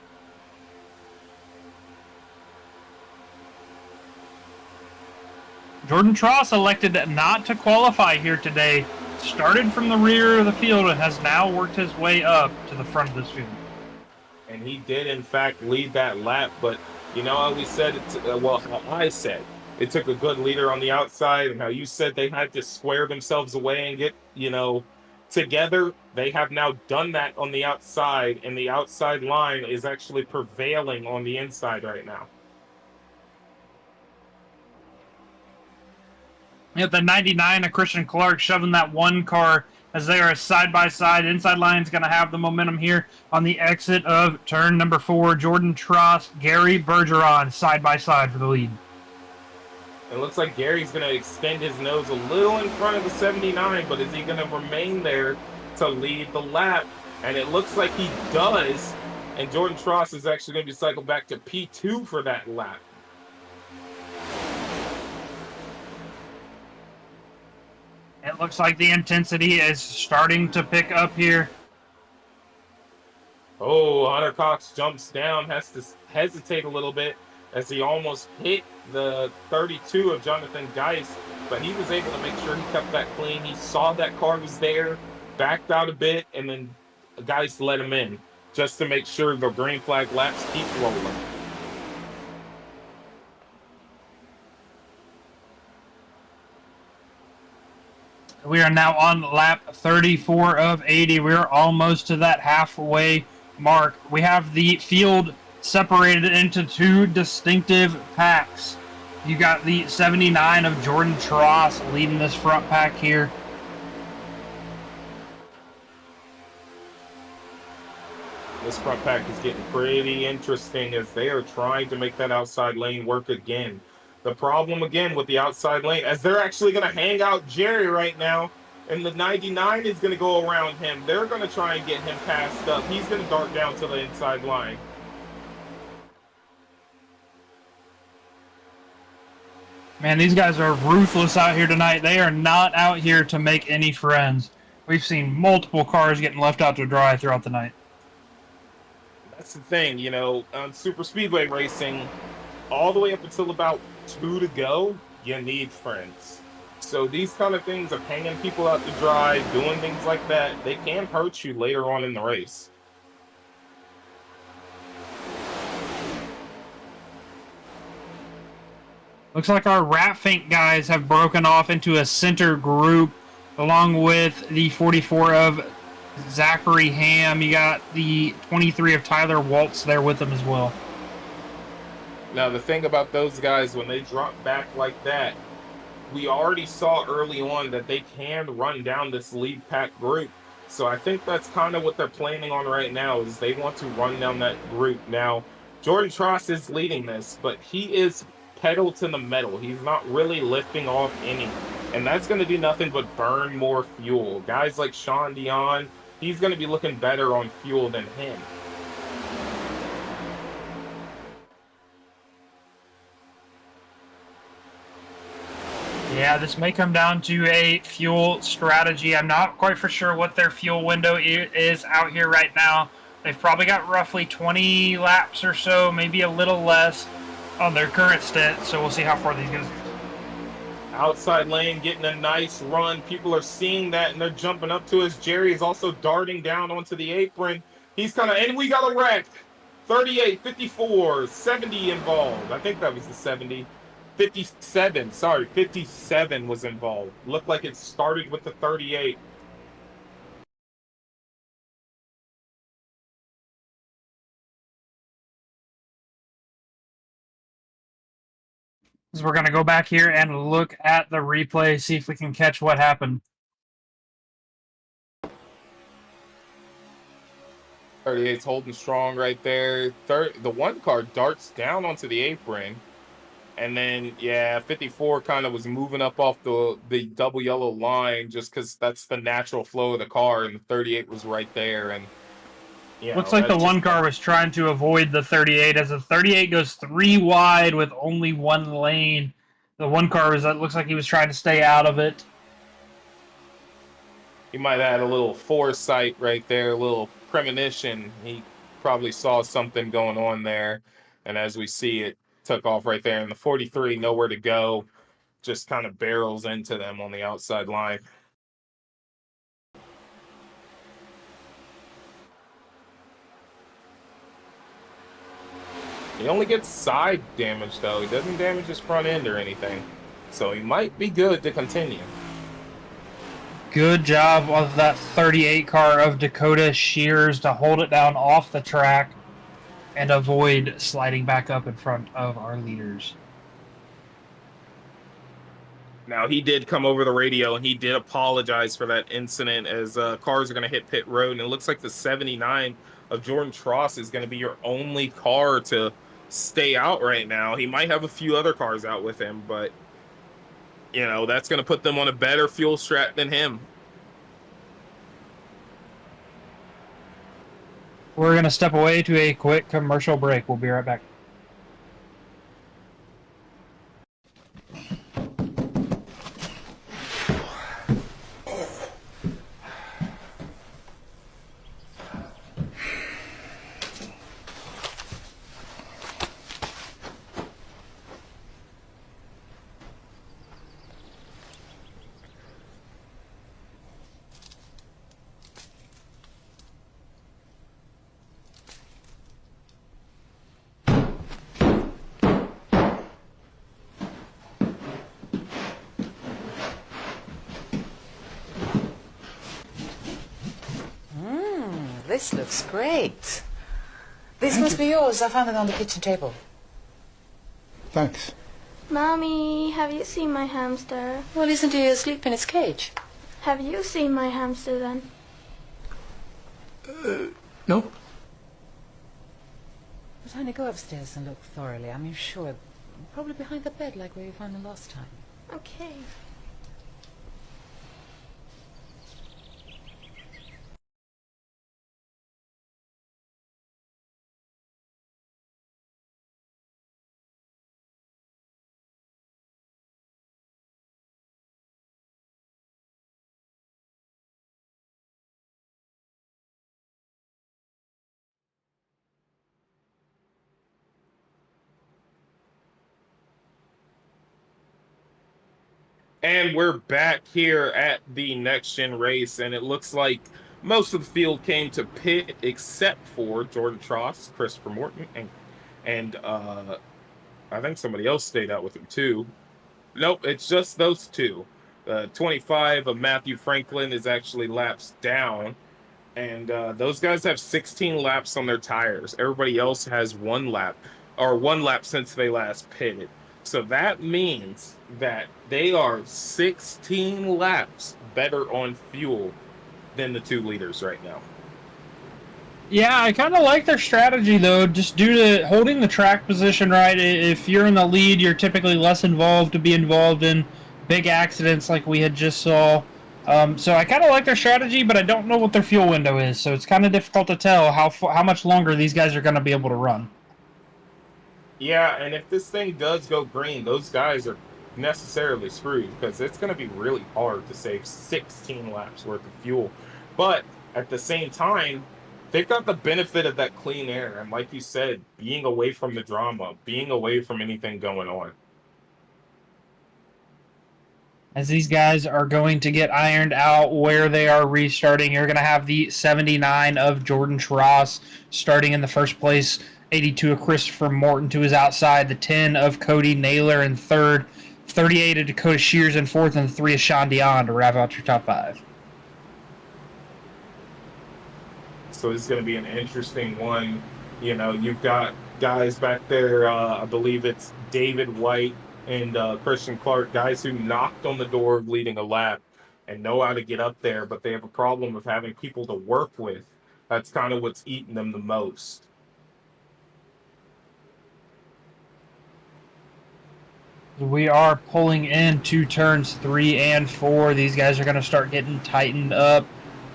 Jordan Tross elected not to qualify here today. Started from the rear of the field and has now worked his way up to the front of this field. And he did, in fact, lead that lap. But, how we said it, how I said, it took a good leader on the outside, and how you said they had to square themselves away and get, together. They have now done that on the outside, and the outside line is actually prevailing on the inside right now. At the 99 of Christian Clark shoving that one car as they are side by side. Inside line's going to have the momentum here on the exit of turn number 4. Jordan Tross, Gary Bergeron side by side for the lead. It looks like Gary's going to extend his nose a little in front of the 79, but is he going to remain there to lead the lap? And it looks like he does. And Jordan Tross is actually going to be cycled back to P2 for that lap. It looks like the intensity is starting to pick up here. Oh, Hunter Cox jumps down, has to hesitate a little bit as he almost hit the 32 of Jonathan Geis, but he was able to make sure he kept that clean. He saw that car was there, backed out a bit, and then Geis let him in just to make sure the green flag laps keep rolling. We are now on lap 34 of 80. We're almost to that halfway mark. We have the field separated into 2 distinctive packs. You got the 79 of Jordan Tross leading this front pack here. This front pack is getting pretty interesting as they are trying to make that outside lane work again. The problem again with the outside lane, as they're actually going to hang out Jerry right now, and the 99 is going to go around him. They're going to try and get him passed up. He's going to dart down to the inside line. Man, these guys are ruthless out here tonight. They are not out here to make any friends. We've seen multiple cars getting left out to dry throughout the night. That's the thing, you know, on super speedway racing, all the way up until about 2 to go, you need friends. So these kind of things of hanging people out to dry, doing things like that, they can hurt you later on in the race. Looks like our Rat Fink guys have broken off into a center group along with the 44 of Zachary Ham. You got the 23 of Tyler Waltz there with them as well. Now, the thing about those guys, when they drop back like that, we already saw early on that they can run down this lead pack group. So I think that's kind of what they're planning on right now, is they want to run down that group. Now, Jordan Tross is leading this, but he is pedal to the metal. He's not really lifting off any. And that's going to do nothing but burn more fuel. Guys like Sean Dion, he's going to be looking better on fuel than him. Yeah, this may come down to a fuel strategy. I'm not quite for sure what their fuel window is out here right now. They've probably got roughly 20 laps or so, maybe a little less on their current stint, so we'll see how far these guys go. Outside lane getting a nice run. People are seeing that and they're jumping up to us. Jerry is also darting down onto the apron. He's kind of, and we got a wreck. 38, 54, 70 involved. I think that was the 70. 57, sorry, 57 was involved. Looked like it started with the 38. So we're going to go back here and look at the replay, see if we can catch what happened. 38's holding strong right there. The one car darts down onto the apron. And then, yeah, 54 kind of was moving up off the double yellow line just because that's the natural flow of the car, and the 38 was right there. And looks like the one car was trying to avoid the 38 as the 38 goes 3 wide with only 1 lane. The one car looks like he was trying to stay out of it. He might have had a little foresight right there, a little premonition. He probably saw something going on there. And as we see, it took off right there. And the 43, nowhere to go, just kind of barrels into them on the outside line. He only gets side damage, though. He doesn't damage his front end or anything. So he might be good to continue. Good job of that 38 car of Dakota Shears to hold it down off the track and avoid sliding back up in front of our leaders. Now, he did come over the radio and he did apologize for that incident as cars are going to hit pit road. And it looks like the 79 of Jordan Tross is going to be your only car to stay out right now. He might have a few other cars out with him, but, you know, that's going to put them on a better fuel strat than him. We're going to step away to a quick commercial break. We'll be right back. This looks great. This must be yours. I found it on the kitchen table. Thanks. Mommy, have you seen my hamster? Well, isn't he asleep in its cage? Have you seen my hamster then? No. But honey, go upstairs and look thoroughly. I'm sure. Probably behind the bed like where you found him last time. Okay. And we're back here at the Next Gen race, and it looks like most of the field came to pit except for Jordan Tross, Christopher Morton, and I think somebody else stayed out with him too. Nope, it's just those two. 25 of Matthew Franklin is actually laps down, and those guys have 16 laps on their tires. Everybody else has one lap since they last pitted. So that means that they are 16 laps better on fuel than the two leaders right now. Yeah, I kind of like their strategy, though, just due to holding the track position right. If you're in the lead, you're typically less involved to be involved in big accidents like we had just saw. So I kind of like their strategy, but I don't know what their fuel window is, so it's kind of difficult to tell how much longer these guys are going to be able to run. Yeah, and if this thing does go green, those guys are necessarily screwed because it's going to be really hard to save 16 laps worth of fuel. But at the same time, they've got the benefit of that clean air. And like you said, being away from the drama, being away from anything going on. As these guys are going to get ironed out where they are restarting, you're going to have the 79 of Jordan Tross starting in the first place. 82 of Christopher Morton to his outside, the 10 of Cody Naylor in third, 38 of Dakota Shears in fourth, and the 3 of Sean Dion to wrap out your top 5. So this is going to be an interesting one. You know, you've got guys back there, I believe it's David White and Christian Clark, guys who knocked on the door of leading a lap and know how to get up there, but they have a problem of having people to work with. That's kind of what's eating them the most. We are pulling into turns 3 and 4. These guys are going to start getting tightened up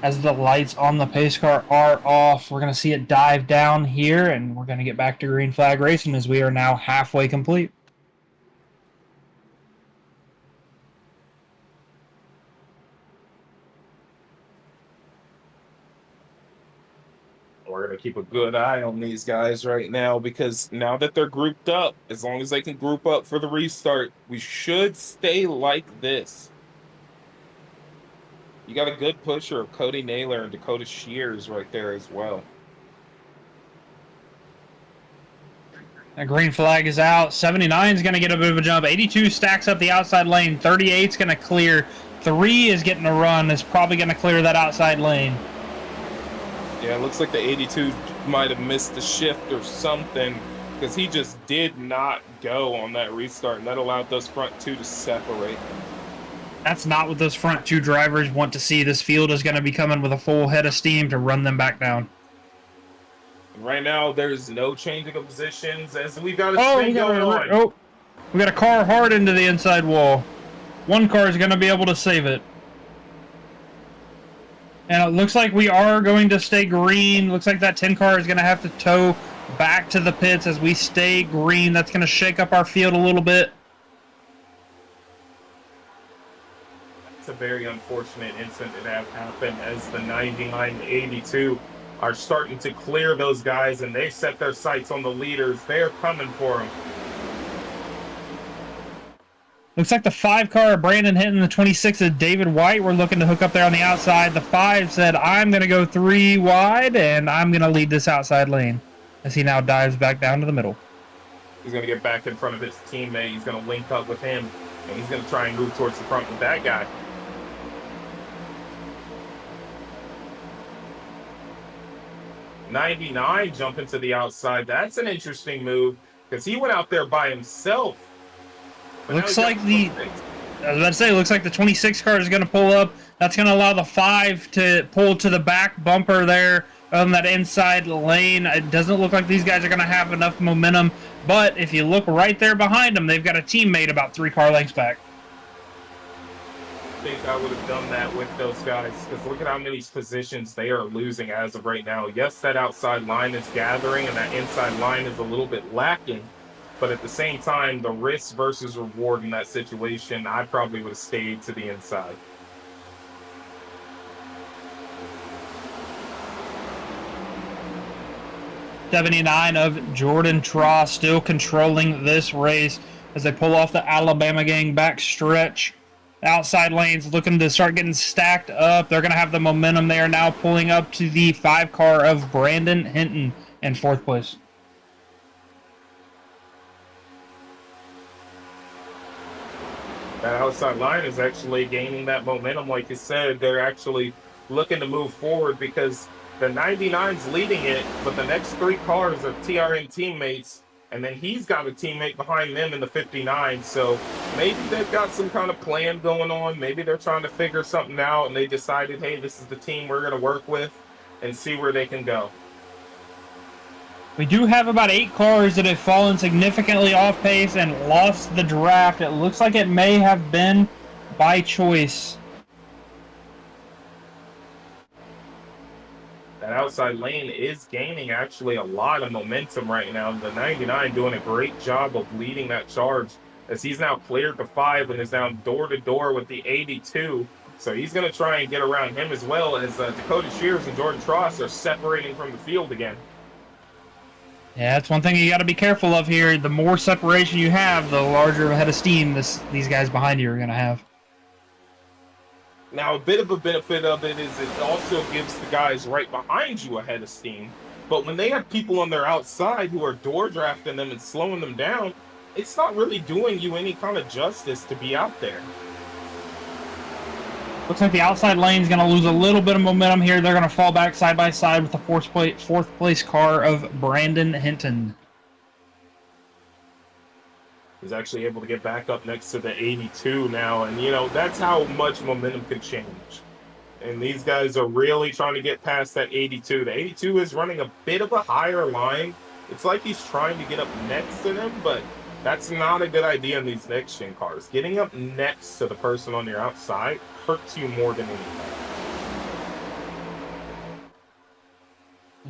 as the lights on the pace car are off. We're going to see it dive down here, and we're going to get back to green flag racing as we are now halfway complete. We're going to keep a good eye on these guys right now because now that they're grouped up, as long as they can group up for the restart, we should stay like this. You got a good pusher of Cody Naylor and Dakota Shears right there as well. The green flag is out. 79 is going to get a bit of a jump. 82 stacks up the outside lane. 38 is going to clear. 3 is getting a run. Is probably going to clear that outside lane. Yeah, it looks like the 82 might have missed the shift or something because he just did not go on that restart, and that allowed those front two to separate. That's not what those front two drivers want to see. This field is going to be coming with a full head of steam to run them back down. Right now, there's no changing of positions as we've got a spin going on. Oh, we got a car hard into the inside wall. One car is going to be able to save it. And it looks like we are going to stay green. Looks like that 10 car is going to have to tow back to the pits as we stay green. That's going to shake up our field a little bit. It's a very unfortunate incident that have happened as the 99 82 are starting to clear those guys, and they set their sights on the leaders. They're coming for them. Looks like the 5 car of Brandon Hinton, the 26 of David White. We're looking to hook up there on the outside. The 5 said, I'm going to go 3 wide, and I'm going to lead this outside lane as he now dives back down to the middle. He's going to get back in front of his teammate. He's going to link up with him, and he's going to try and move towards the front with that guy. '99 jumping to the outside. That's an interesting move because he went out there by himself. Looks like I was about to say, looks like the 26 car is going to pull up. That's going to allow the 5 to pull to the back bumper there on that inside lane. It doesn't look like these guys are going to have enough momentum, but if you look right there behind them, they've got a teammate about 3 car lengths back. I think I would have done that with those guys because look at how many positions they are losing as of right now. Yes, that outside line is gathering and that inside line is a little bit lacking, but at the same time, the risk versus reward in that situation, I probably would have stayed to the inside. '79 of Jordan Tross still controlling this race as they pull off the Alabama gang back stretch. Outside lanes looking to start getting stacked up. They're going to have the momentum. They are now pulling up to the 5 car of Brandon Hinton in 4th place. That outside line is actually gaining that momentum. Like you said, they're actually looking to move forward because the 99's leading it, but the next 3 cars are TRN teammates, and then he's got a teammate behind them in the 59. So maybe they've got some kind of plan going on. Maybe they're trying to figure something out, and they decided, hey, this is the team we're going to work with and see where they can go. We do have about 8 cars that have fallen significantly off pace and lost the draft. It looks like it may have been by choice. That outside lane is gaining actually a lot of momentum right now. The 99 doing a great job of leading that charge as he's now cleared the 5 and is now door to door with the 82. So he's going to try and get around him as well as Dakota Shears and Jordan Tross are separating from the field again. Yeah, that's one thing you got to be careful of here. The more separation you have, the larger of a head of steam these guys behind you are going to have. Now, a bit of a benefit of it is it also gives the guys right behind you a head of steam. But when they have people on their outside who are door drafting them and slowing them down, it's not really doing you any kind of justice to be out there. Looks like the outside lane is going to lose a little bit of momentum here. They're going to fall back side by side with the 4th place car of Brandon Hinton. He's actually able to get back up next to the 82 now. And, you know, that's how much momentum could change. And these guys are really trying to get past that 82. The 82 is running a bit of a higher line. It's like he's trying to get up next to them, but that's not a good idea in these next-gen cars. Getting up next to the person on your outside hurts you more than anything.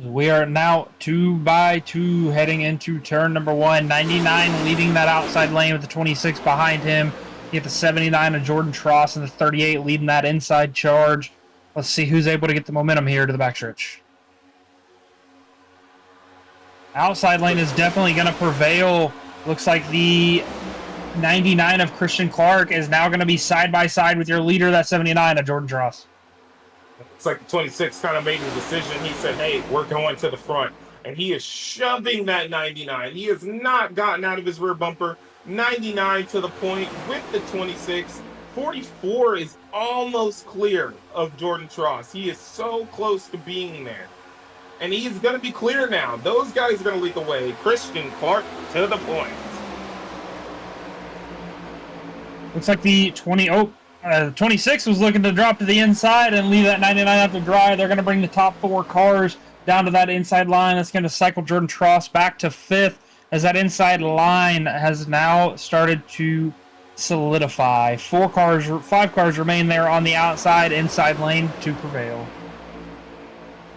We are now 2 by 2 heading into turn number 1. 99 leading that outside lane with the 26 behind him. You get the 79 of Jordan Tross and the 38 leading that inside charge. Let's see who's able to get the momentum here to the backstretch. Outside lane is definitely going to prevail. Looks like the 99 of Christian Clark is now going to be side by side with your leader, that 79 of Jordan Tross. It's like the 26 kind of made the decision. He said, hey, we're going to the front. And he is shoving that 99. He has not gotten out of his rear bumper. 99 to the point with the 26. 44 is almost clear of Jordan Tross. He is so close to being there. And he's going to be clear now. Those guys are going to lead the way. Christian Clark to the point. Looks like the 20... Oh, 26 was looking to drop to the inside and leave that 99 out to dry. They're going to bring the top 4 cars down to that inside line. That's going to cycle Jordan Tross back to 5th as that inside line has now started to solidify. 5 cars remain there on the outside inside lane to prevail.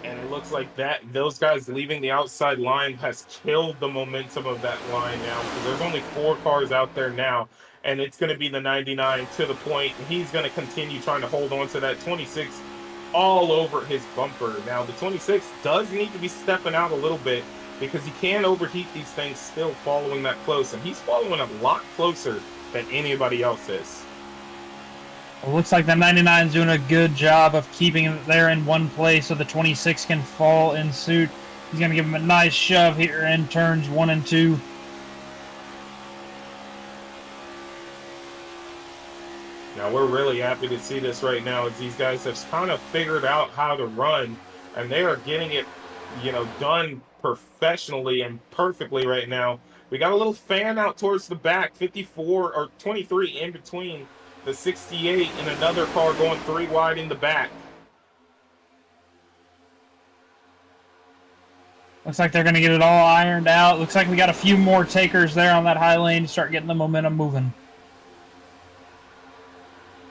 And it looks like those guys leaving the outside line has killed the momentum of that line now, because there's only 4 cars out there now, and it's going to be the 99 to the point. He's going to continue trying to hold on to that 26 all over his bumper. Now, the 26 does need to be stepping out a little bit because he can overheat these things still following that close, and he's following a lot closer than anybody else is. It looks like the 99 is doing a good job of keeping it there in one place so the 26 can fall in suit. He's going to give him a nice shove here in turns 1 and 2. Now, we're really happy to see this right now, as these guys have kind of figured out how to run, and they are getting it, done professionally and perfectly right now. We got a little fan out towards the back, 54 or 23 in between the 68 and another car going 3 wide in the back. Looks like they're going to get it all ironed out. Looks like we got a few more takers there on that high lane to start getting the momentum moving.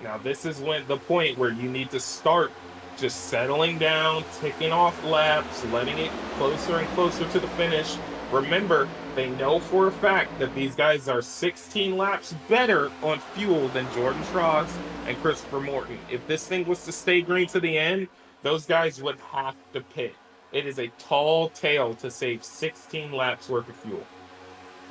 Now, this is the point where you need to start just settling down, ticking off laps, letting it closer and closer to the finish. Remember, they know for a fact that these guys are 16 laps better on fuel than Jordan Tross and Christopher Morton. If this thing was to stay green to the end, those guys would have to pit. It is a tall tale to save 16 laps worth of fuel.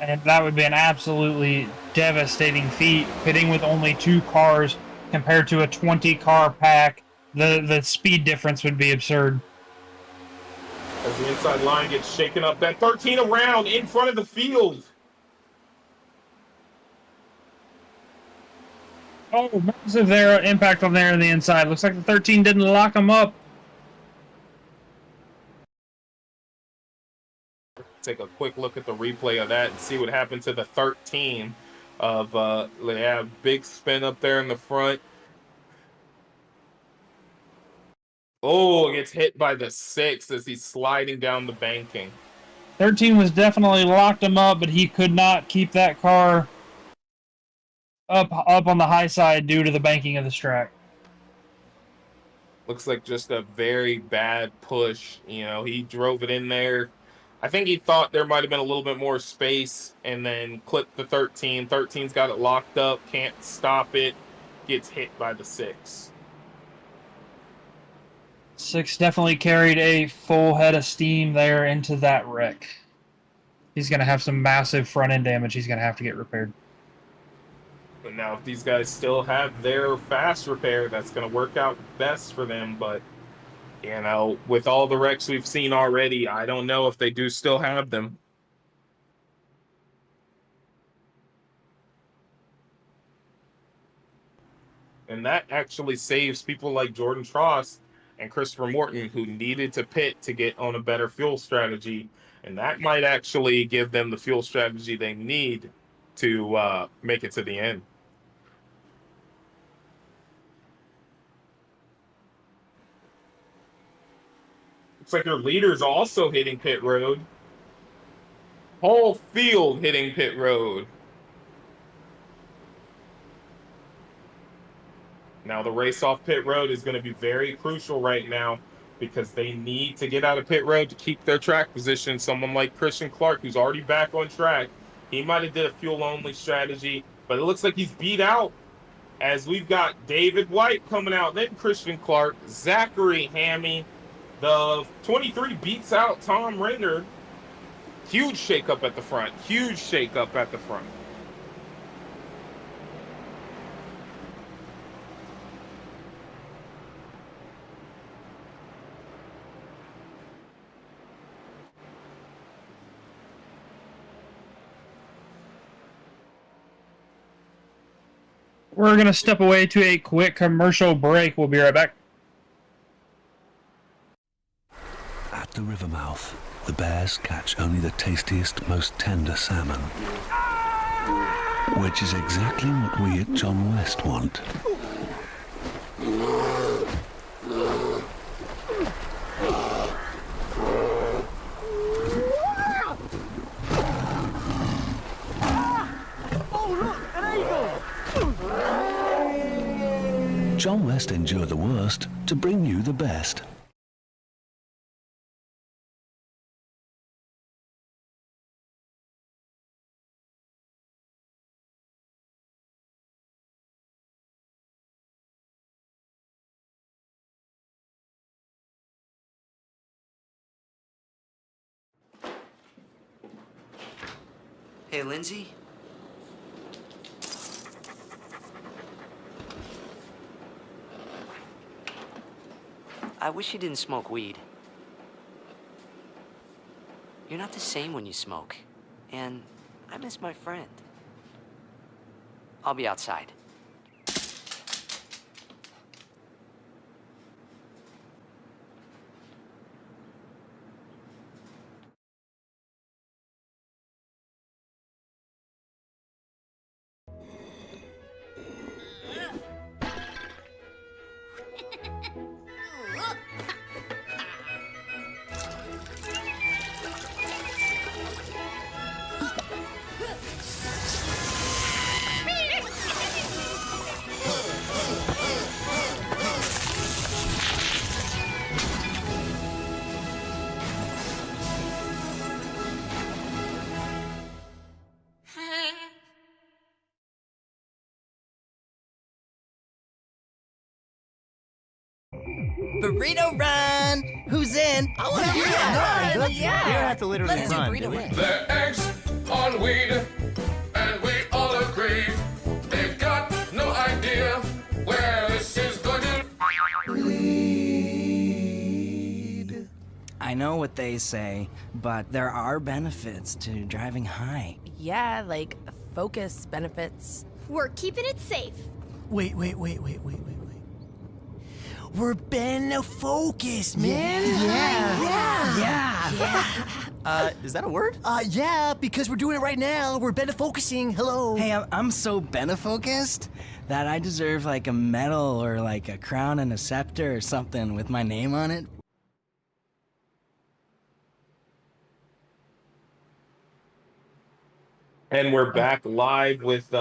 And that would be an absolutely devastating feat, pitting with only 2 cars compared to a 20-car pack. The speed difference would be absurd. As the inside line gets shaken up, that 13 around in front of the field. Oh, massive there impact on there on the inside. Looks like the 13 didn't lock him up. Take a quick look at the replay of that and see what happened to the 13 of they have big spin up there in the front. Oh, gets hit by the 6 as he's sliding down the banking. 13 was definitely locked him up, but he could not keep that car up on the high side due to the banking of this track. Looks like just a very bad push. He drove it in there. I think he thought there might have been a little bit more space and then clipped the 13. 13's got it locked up, can't stop it, gets hit by the 6. 6 definitely carried a full head of steam there into that wreck. He's going to have some massive front-end damage he's going to have to get repaired. But now if these guys still have their fast repair, that's going to work out best for them. But, with all the wrecks we've seen already, I don't know if they do still have them. And that actually saves people like Jordan Tross and Christopher Morton, who needed to pit to get on a better fuel strategy. And that might actually give them the fuel strategy they need to make it to the end. Looks like your leader's also hitting pit road. Whole field hitting pit road. Now, the race off pit road is going to be very crucial right now because they need to get out of pit road to keep their track position. Someone like Christian Clark, who's already back on track, he might have did a fuel-only strategy, but it looks like he's beat out as we've got David White coming out, then Christian Clark, Zachary Hammy. The 23 beats out Tom Rinder. Huge shakeup at the front. Huge shakeup at the front. We're going to step away to a quick commercial break. We'll be right back. At the river mouth, the bears catch only the tastiest, most tender salmon. Which is exactly what we at John West want. John West endured the worst to bring you the best. Hey, Lindsay? I wish you didn't smoke weed. You're not the same when you smoke. And I miss my friend. I'll be outside. Burrito run! Who's in? I want to hear that. Yeah, You don't have to literally Let's do run. burrito run. They're eggs on weed, and we all agree they've got no idea where this is going to lead. I know what they say, but there are benefits to driving high. Yeah, like focus benefits. We're keeping it safe. Wait. We're been focused, man. Yeah. Is that a word? Yeah, because we're doing it right now. We're benefocusing. Hello. Hey, I'm so benefocused that I deserve like a medal or like a crown and a scepter or something with my name on it. And we're back live with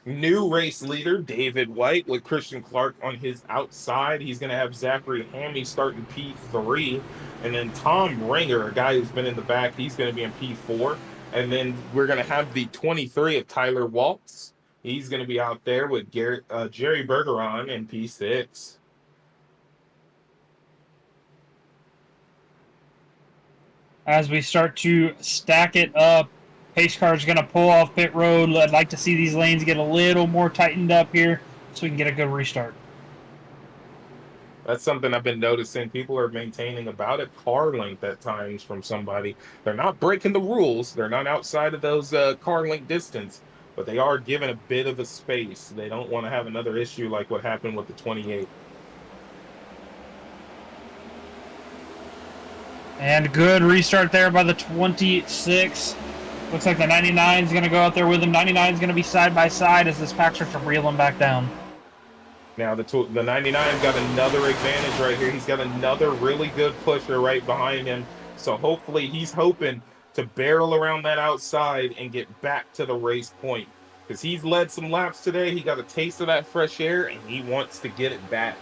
new race leader David White with Christian Clark on his outside. He's going to have Zachary Hammy starting P3. And then Tom Ringer, a guy who's been in the back, he's going to be in P4. And then we're going to have the 23 of Tyler Waltz. He's going to be out there with Jerry Bergeron in P6. As we start to stack it up, pace car is going to pull off pit road. I'd like to see these lanes get a little more tightened up here so we can get a good restart. That's something I've been noticing. People are maintaining about a car length at times from somebody. They're not breaking the rules. They're not outside of those car length distance, but they are giving a bit of a space. They don't want to have another issue like what happened with the 28. And good restart there by the 26. Looks like the 99 is going to go out there with him. 99 is going to be side by side as this pack starts to reel him back down. Now the 99's got another advantage right here. He's got another really good pusher right behind him. So hopefully he's hoping to barrel around that outside and get back to the race point. Because he's led some laps today. He got a taste of that fresh air and he wants to get it back.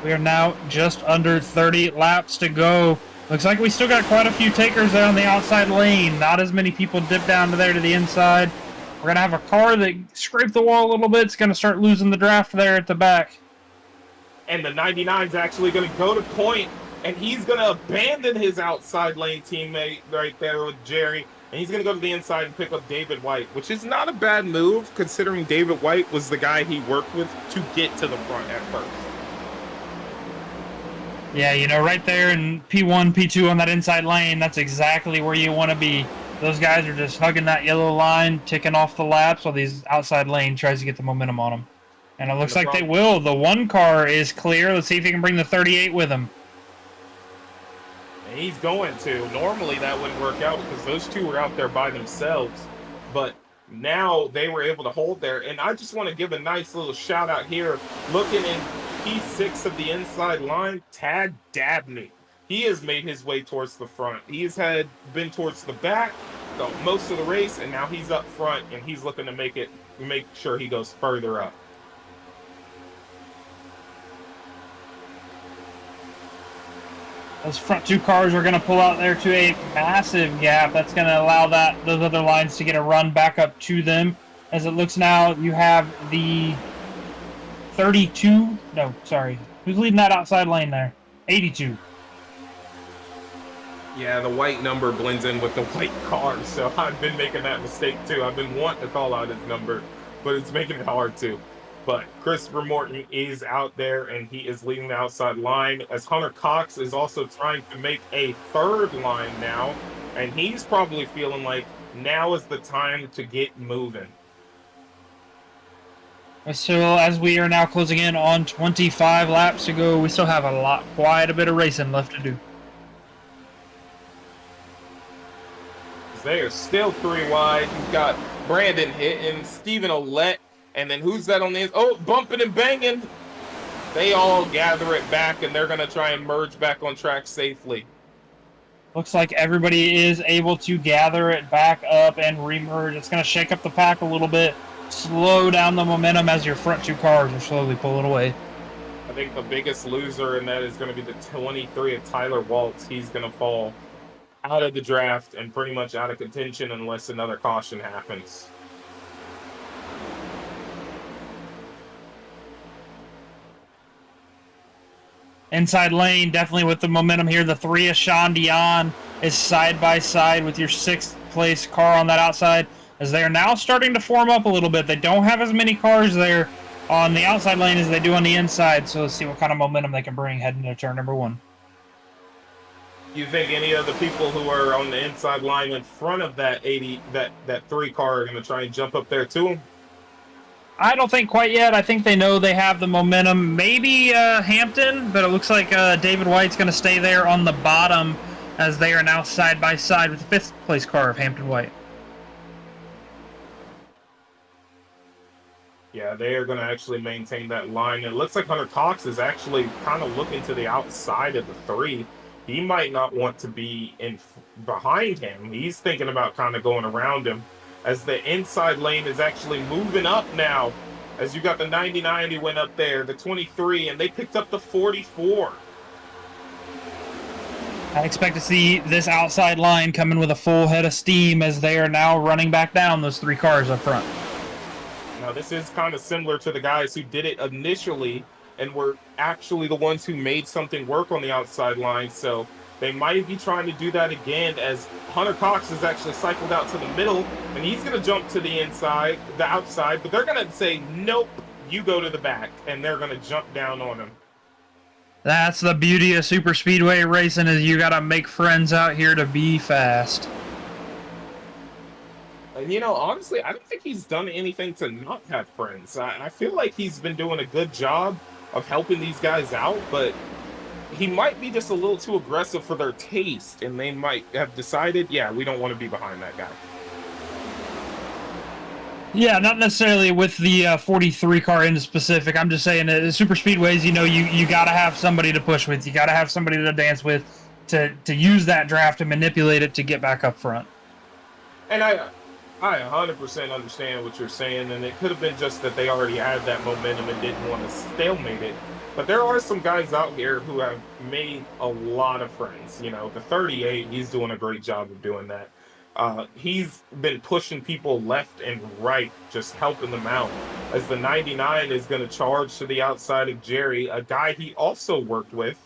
We are now just under 30 laps to go. Looks like we still got quite a few takers there on the outside lane. Not as many people dip down to there to the inside. We're going to have a car that scraped the wall a little bit. It's going to start losing the draft there at the back. And the 99's actually going to go to point, and he's going to abandon his outside lane teammate right there with Jerry. And he's going to go to the inside and pick up David White, which is not a bad move considering David White was the guy he worked with to get to the front at first. Yeah, you know, right there in P1, P2 on that inside lane, that's exactly where you want to be. Those guys are just hugging that yellow line, ticking off the laps while these outside lane tries to get the momentum on them. And it looks like they will. The one car is clear. Let's see if he can bring the 38 with him. And he's going to. Normally that wouldn't work out because those two were out there by themselves. But Now they were able to hold there. And I just want to give a nice little shout out here. Looking in P6 of the inside line, Tad Dabney. He has made his way towards the front. He's been towards the back most of the race, and now he's up front, and he's looking to make sure he goes further up. Those front two cars are going to pull out there to a massive gap. That's going to allow those other lines to get a run back up to them. As it looks now, you have the 32. No, sorry. Who's leading that outside lane there? 82. Yeah, the white number blends in with the white car, so I've been making that mistake too. I've been wanting to call out his number, but it's making it hard too. But Christopher Morton is out there, and he is leading the outside line, as Hunter Cox is also trying to make a third line now, and he's probably feeling like now is the time to get moving. So as we are now closing in on 25 laps to go, we still have quite a bit of racing left to do. They are still 3 wide. You've got Brandon hitting, Stephen Ouellette, and then who's that on the end? Oh, bumping and banging. They all gather it back, and they're going to try and merge back on track safely. Looks like everybody is able to gather it back up and remerge. It's going to shake up the pack a little bit, slow down the momentum as your front two cars are slowly pulling away. I think the biggest loser in that is going to be the 23 of Tyler Waltz. He's going to fall out of the draft and pretty much out of contention unless another caution happens. Inside lane, definitely with the momentum here. The 3 of Sean Dion is side by side with your 6th place car on that outside, as they are now starting to form up a little bit. They don't have as many cars there on the outside lane as they do on the inside, so let's see what kind of momentum they can bring heading into turn number 1. You think any of the people who are on the inside line in front of that 3 car are going to try and jump up there too? I don't think quite yet. I think they know they have the momentum. Maybe Hampton, but it looks like David White's going to stay there on the bottom, as they are now side by side with the 5th place car of Hampton White. Yeah, they are going to actually maintain that line. It looks like Hunter Cox is actually kind of looking to the outside of the 3. He might not want to be behind him. He's thinking about kind of going around him, as the inside lane is actually moving up now. As you got the 99 who went up there, the 23, and they picked up the 44. I expect to see this outside line coming with a full head of steam, as they are now running back down those 3 cars up front. Now, this is kind of similar to the guys who did it initially and were actually the ones who made something work on the outside line. So they might be trying to do that again, as Hunter Cox has actually cycled out to the middle, and he's going to jump to the outside, but they're going to say, nope, you go to the back, and they're going to jump down on him. That's the beauty of super speedway racing, is you got to make friends out here to be fast. And, you know, honestly, I don't think he's done anything to not have friends. I feel like he's been doing a good job of helping these guys out, but he might be just a little too aggressive for their taste, and they might have decided, yeah, we don't want to be behind that guy. Yeah, not necessarily with the 43 car in specific. I'm just saying that super speedways, you know, you got to have somebody to push with. You got to have somebody to dance with to use that draft and manipulate it to get back up front. And I 100% understand what you're saying, and it could have been just that they already had that momentum and didn't want to stalemate it. But there are some guys out here who have made a lot of friends. You know, the 38, he's doing a great job of doing that. He's been pushing people left and right, just helping them out. As the 99 is going to charge to the outside of Jerry, a guy he also worked with,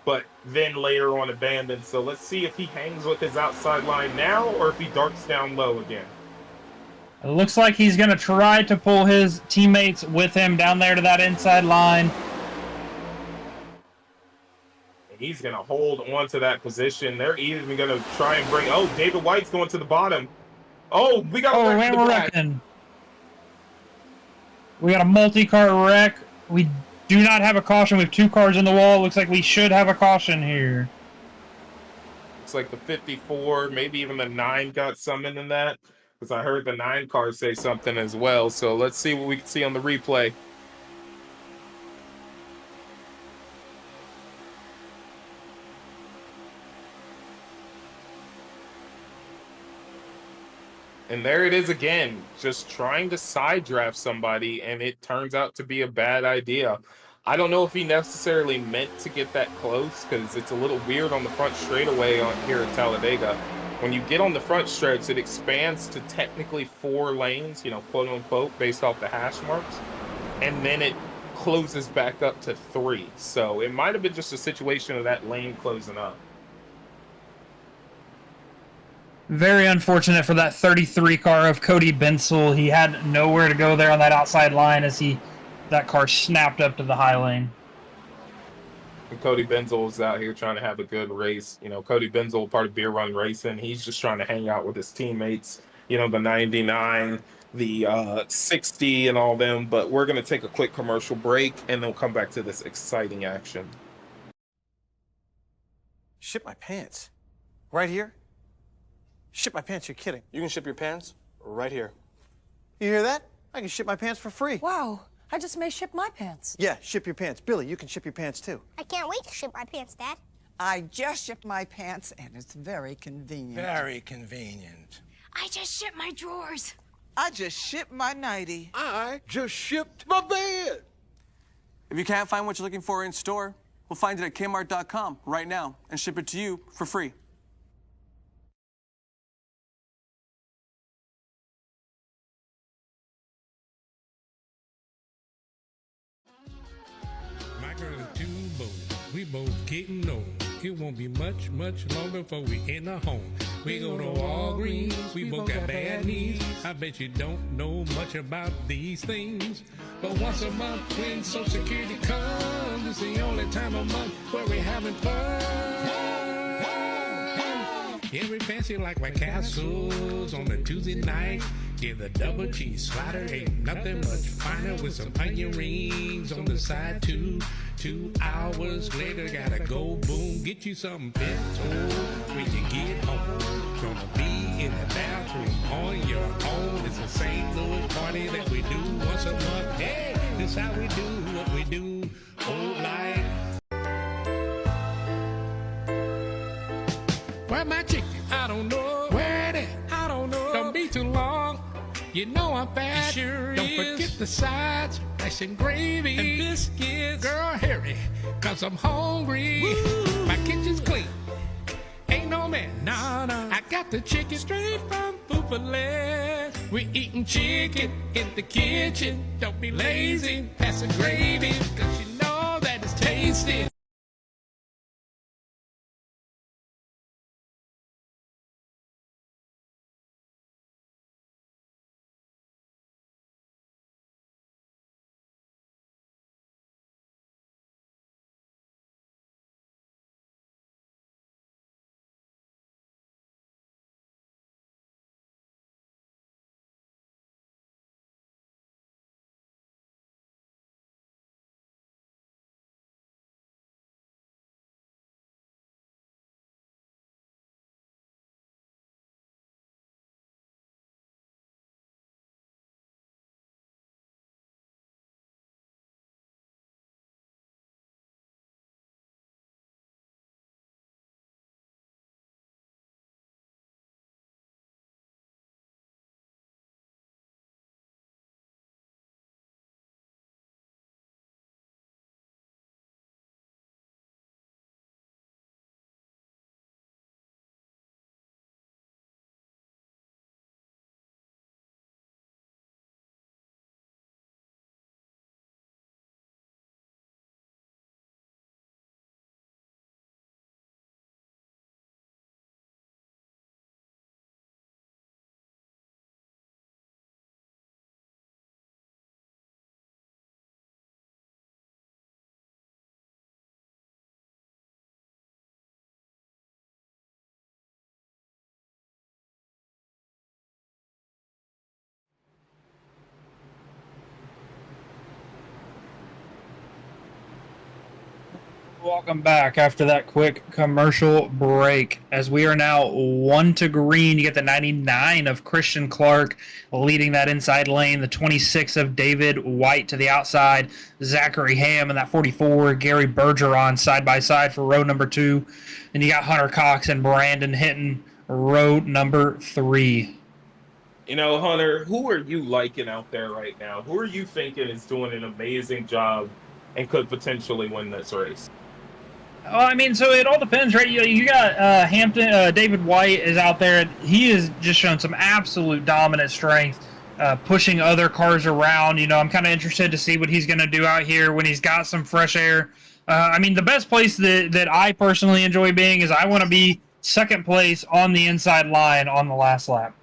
but then later on abandoned. So let's see if he hangs with his outside line now, or if he darts down low again. It looks like he's going to try to pull his teammates with him down there to that inside line. He's going to hold on to that position. They're even going to try and bring... Oh, David White's going to the bottom. Oh, we got a wreck in the back. We got a multi-car wreck. We do not have a caution. We have 2 cars in the wall. Looks like we should have a caution here. Looks like the 54, maybe even the 9 got summoned in that. because I heard the 9 car say something as well. So let's see what we can see on the replay. And there it is again, just trying to side draft somebody, and it turns out to be a bad idea. I don't know if he necessarily meant to get that close, because it's a little weird on the front straightaway on here at Talladega. When you get on the front stretch, it expands to technically 4 lanes, you know, quote unquote, based off the hash marks. And then it closes back up to 3. So it might have been just a situation of that lane closing up. Very unfortunate for that 33 car of Cody Bensel. He had nowhere to go there on that outside line as that car snapped up to the high lane. And Cody Benzel is out here trying to have a good race. You know, Cody Benzel, part of Beer Run Racing, he's just trying to hang out with his teammates, you know, the 99, the 60 and all them. But we're going to take a quick commercial break and then we'll come back to this exciting action. Ship my pants? Right here? Ship my pants, you're kidding. You can ship your pants right here. You hear that? I can ship my pants for free. Wow, I just may ship my pants. Yeah, ship your pants. Billy, you can ship your pants too. I can't wait to ship my pants, Dad. I just shipped my pants and it's very convenient. Very convenient. I just shipped my drawers. I just shipped my nightie. I just shipped my bed. If you can't find what you're looking for in store, we'll find it at Kmart.com right now and ship it to you for free. We both getting old. It won't be much longer before we in the home. We go to Walgreens, we both got bad knees. I bet you don't know much about these things. But once a month when Social Security comes, it's the only time of month where we having fun. Every fancy like White Castles on a Tuesday night. Give the double cheese slider, ain't nothing much finer with some onion rings on the side too. 2 hours later, gotta go boom, get you something pinto when you get home. Gonna be in the bathroom on your own. It's a St. Louis party that we do once a month. Hey, this how we do what we do. Old night. Where my chicken? I don't know. Where it? I don't know. Don't be too long. You know I'm fat. Sure don't forget the sides, rice and gravy, and biscuits. Girl, hurry, cause I'm hungry. Woo. My kitchen's clean, ain't no mess. Nah. I got the chicken straight from Buffalo. We eating chicken in the kitchen. Don't be lazy, pass the gravy, cause you know that it's tasty. Welcome back after that quick commercial break. As we are now 1 to green, you get the 99 of Christian Clark leading that inside lane, the 26 of David White to the outside, Zachary Ham and that 44, Gary Bergeron side by side for row number 2. And you got Hunter Cox and Brandon Hinton, row number 3. You know, Hunter, who are you liking out there right now? Who are you thinking is doing an amazing job and could potentially win this race? Well, I mean, so it all depends, right? You got Hampton, David White is out there. He has just shown some absolute dominant strength, pushing other cars around. You know, I'm kind of interested to see what he's going to do out here when he's got some fresh air. I mean, the best place that I personally enjoy being is I want to be second place on the inside line on the last lap.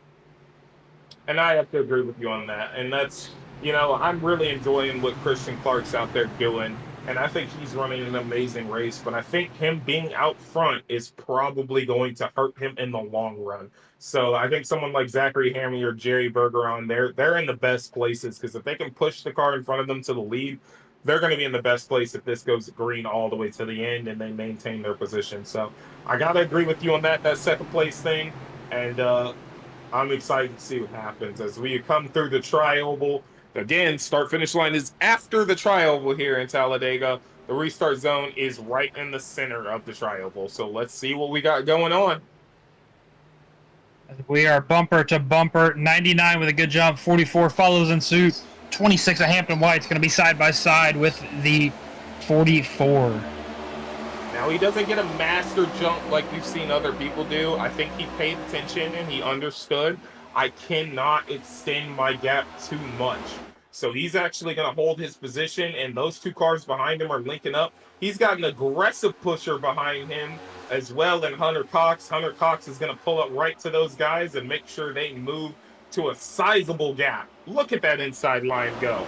And I have to agree with you on that. And that's, you know, I'm really enjoying what Christian Clark's out there doing. And I think he's running an amazing race, but I think him being out front is probably going to hurt him in the long run. So I think someone like Zachary Hammy or Jerry Bergeron, they're in the best places, because if they can push the car in front of them to the lead, they're going to be in the best place if this goes green all the way to the end and they maintain their position. So I got to agree with you on that second place thing. And I'm excited to see what happens as we come through the tri-oval. Again, start-finish line is after the tri-oval here in Talladega. The restart zone is right in the center of the tri-oval. So let's see what we got going on. We are bumper to bumper. 99 with a good jump. 44 follows in suit. 26 of Hampton White's going to be side by side with the 44. Now, he doesn't get a master jump like we've seen other people do. I think he paid attention and he understood I cannot extend my gap too much. So he's actually going to hold his position, and those two cars behind him are linking up. He's got an aggressive pusher behind him as well, and Hunter Cox. Hunter Cox is going to pull up right to those guys and make sure they move to a sizable gap. Look at that inside line go.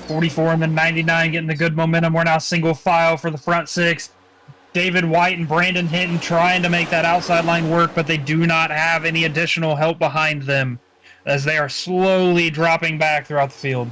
44 and then 99 getting the good momentum. We're now single file for the front 6. David White and Brandon Hinton trying to make that outside line work, but they do not have any additional help behind them as they are slowly dropping back throughout the field.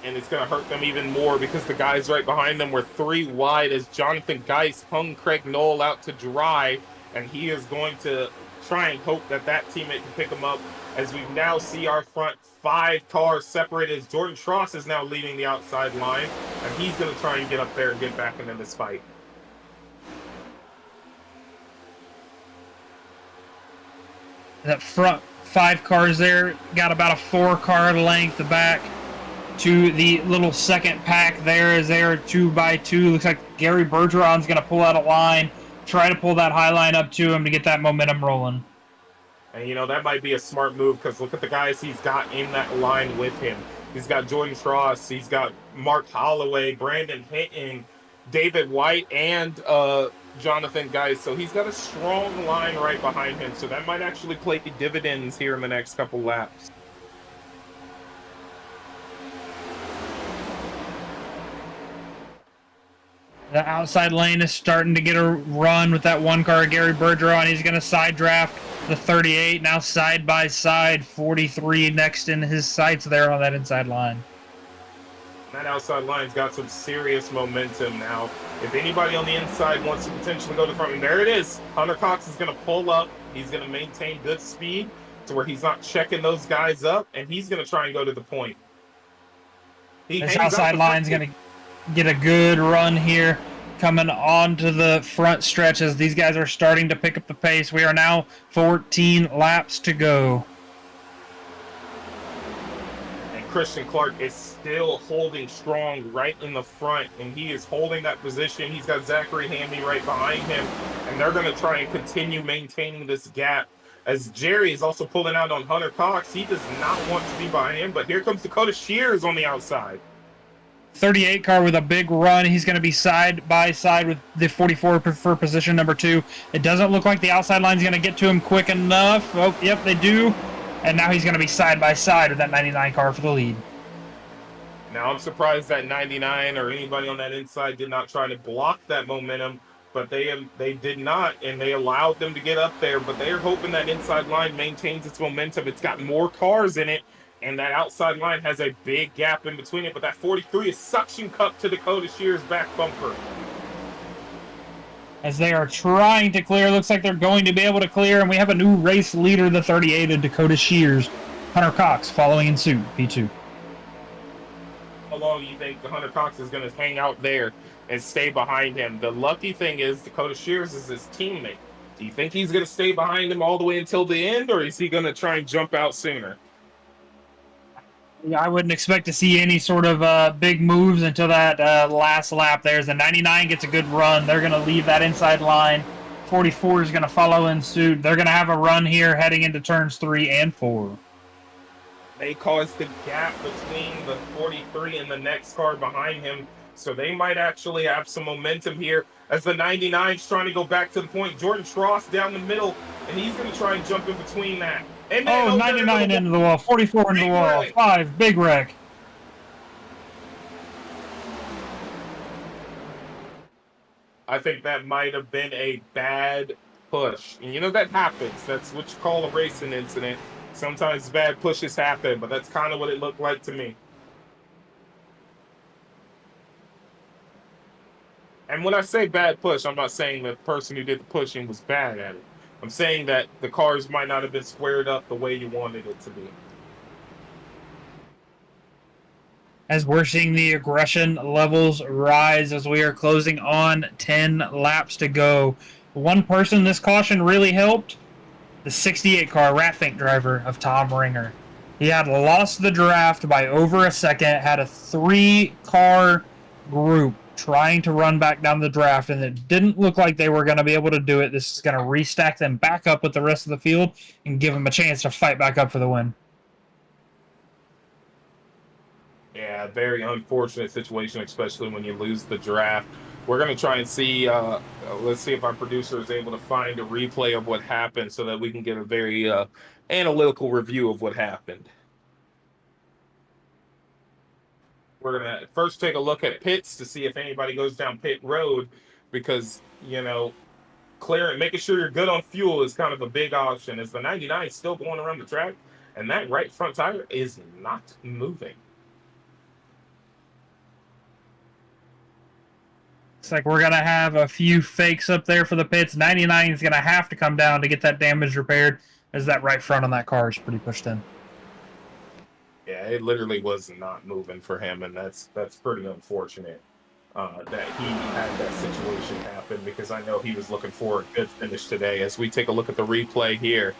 And it's going to hurt them even more because the guys right behind them were 3 wide as Jonathan Geis hung Craig Knoll out to dry, and he is going to try and hope that teammate can pick him up as we now see our front 5 cars separated as Jordan Tross is now leading the outside line, and he's going to try and get up there and get back into this fight. That front 5 cars there got about a 4-car length back to the little second pack there as they are 2 by 2. Looks like Gary Bergeron's going to pull out a line, try to pull that high line up to him to get that momentum rolling. And, you know, that might be a smart move because look at the guys he's got in that line with him. He's got Jordan Tross, he's got Mark Holloway, Brandon Hinton, David White, and Jonathan Geis. So he's got a strong line right behind him. So that might actually play dividends here in the next couple laps. The outside lane is starting to get a run with that 1 car, Gary Bergeron. He's going to side draft the 38, now side by side, 43 next in his sights there on that inside line. That outside line's got some serious momentum now. If anybody on the inside wants to potentially go to the front, and there it is. Hunter Cox is going to pull up. He's going to maintain good speed to where he's not checking those guys up, and he's going to try and go to the point. This outside line's going to get a good run here coming onto the front stretch as these guys are starting to pick up the pace. We are now 14 laps to go. And Christian Clark is still holding strong right in the front, and he is holding that position. He's got Zachary Hamby right behind him, and they're going to try and continue maintaining this gap as Jerry is also pulling out on Hunter Cox. He does not want to be behind him, but here comes Dakota Shears on the outside. 38 car with a big run. He's going to be side by side with the 44 for position number 2. It doesn't look like the outside line's going to get to him quick enough. Oh, yep, they do. And now he's going to be side by side with that 99 car for the lead. Now I'm surprised that 99 or anybody on that inside did not try to block that momentum, but they did not, and they allowed them to get up there. But they are hoping that inside line maintains its momentum. It's got more cars in it, and that outside line has a big gap in between it. But that 43 is suction cup to Dakota Shears' back bumper. as they are trying to clear. Looks like they're going to be able to clear, and we have a new race leader, the 38 of Dakota Shears. Hunter Cox following in suit, P2. How long do you think Hunter Cox is going to hang out there and stay behind him? The lucky thing is Dakota Shears is his teammate. Do you think he's going to stay behind him all the way until the end, or is he going to try and jump out sooner? Yeah, I wouldn't expect to see any sort of big moves until that last lap. There's the 99 gets a good run. They're going to leave that inside line. 44 is going to follow in suit. They're going to have a run here heading into turns 3 and 4. They caused the gap between the 43 and the next car behind him, so they might actually have some momentum here as the 99's trying to go back to the point. Jordan Tross down the middle, and he's going to try and jump in between that. And then, 99 into the wall, 44 into the wall, 5, big wreck. I think that might have been a bad push. And you know, that happens. That's what you call a racing incident. Sometimes bad pushes happen, but that's kind of what it looked like to me. And when I say bad push, I'm not saying the person who did the pushing was bad at it. I'm saying that the cars might not have been squared up the way you wanted it to be. As we're seeing the aggression levels rise as we are closing on 10 laps to go. One person this caution really helped, the 68 car Ratfink driver of Tom Ringer. He had lost the draft by over a second, had a 3-car group trying to run back down the draft, and it didn't look like they were going to be able to do it. This is going to restack them back up with the rest of the field and give them a chance to fight back up for the win. Yeah, very unfortunate situation, especially when you lose the draft. We're going to try and see, let's see if our producer is able to find a replay of what happened so that we can get a very analytical review of what happened. We're going to first take a look at pits to see if anybody goes down pit road because, you know, clearing, making sure you're good on fuel is kind of a big option as the 99 is still going around the track and that right front tire is not moving. Looks like we're going to have a few fakes up there for the pits. 99 is going to have to come down to get that damage repaired as that right front on that car is pretty pushed in. Yeah, it literally was not moving for him, and that's pretty unfortunate that he had that situation happen because I know he was looking for a good finish today. As we take a look at the replay here.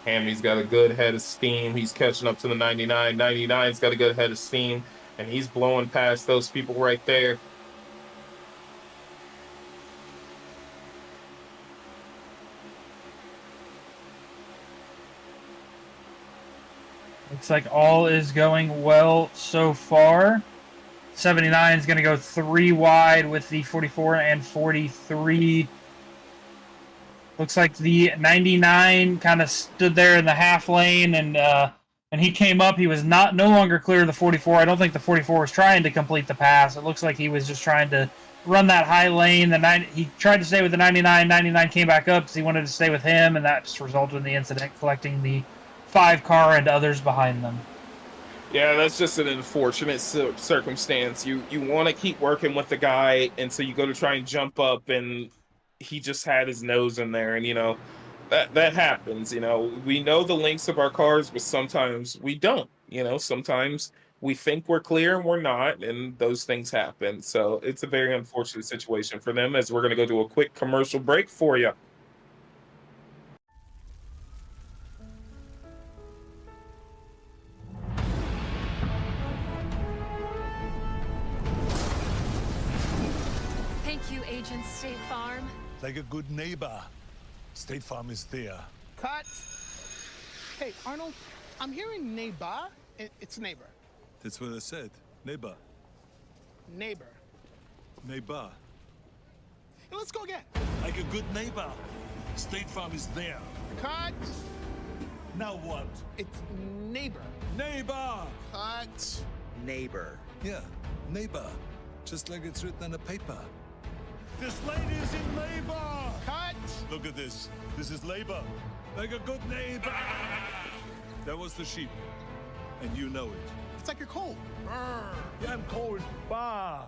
Hammy's got a good head of steam. He's catching up to the 99. 99's got a good head of steam, and he's blowing past those people right there. Looks like all is going well so far. 79 is going to go 3 wide with the 44 and 43. Looks like the 99 kind of stood there in the half lane, and he came up. He was no longer clear of the 44. I don't think the 44 was trying to complete the pass. It looks like he was just trying to run that high lane. He tried to stay with the 99. 99 came back up because he wanted to stay with him, and that just resulted in the incident, collecting the 5 car and others behind them. Yeah, that's just an unfortunate circumstance. You want to keep working with the guy, and so you go to try and jump up, and he just had his nose in there, and you know that happens. You know, we know the lengths of our cars, but sometimes we don't. You know, sometimes we think we're clear and we're not, and those things happen. So it's a very unfortunate situation for them. As we're going to go to a quick commercial break for you. Thank you, Agent State Farm. Like a good neighbor, State Farm is there. Cut. Hey, Arnold, I'm hearing neighbor. It's neighbor. That's what I said. Neighbor. Neighbor. Neighbor. Hey, let's go again. Like a good neighbor, State Farm is there. Cut. Now what? It's neighbor. Neighbor. Cut. Neighbor. Yeah, neighbor. Just like it's written on the paper. This lady is in labor. Cut. Look at this. This is labor. Like a good neighbor. That was the sheep. And you know it. It's like you're cold. Yeah, I'm cold. Bah.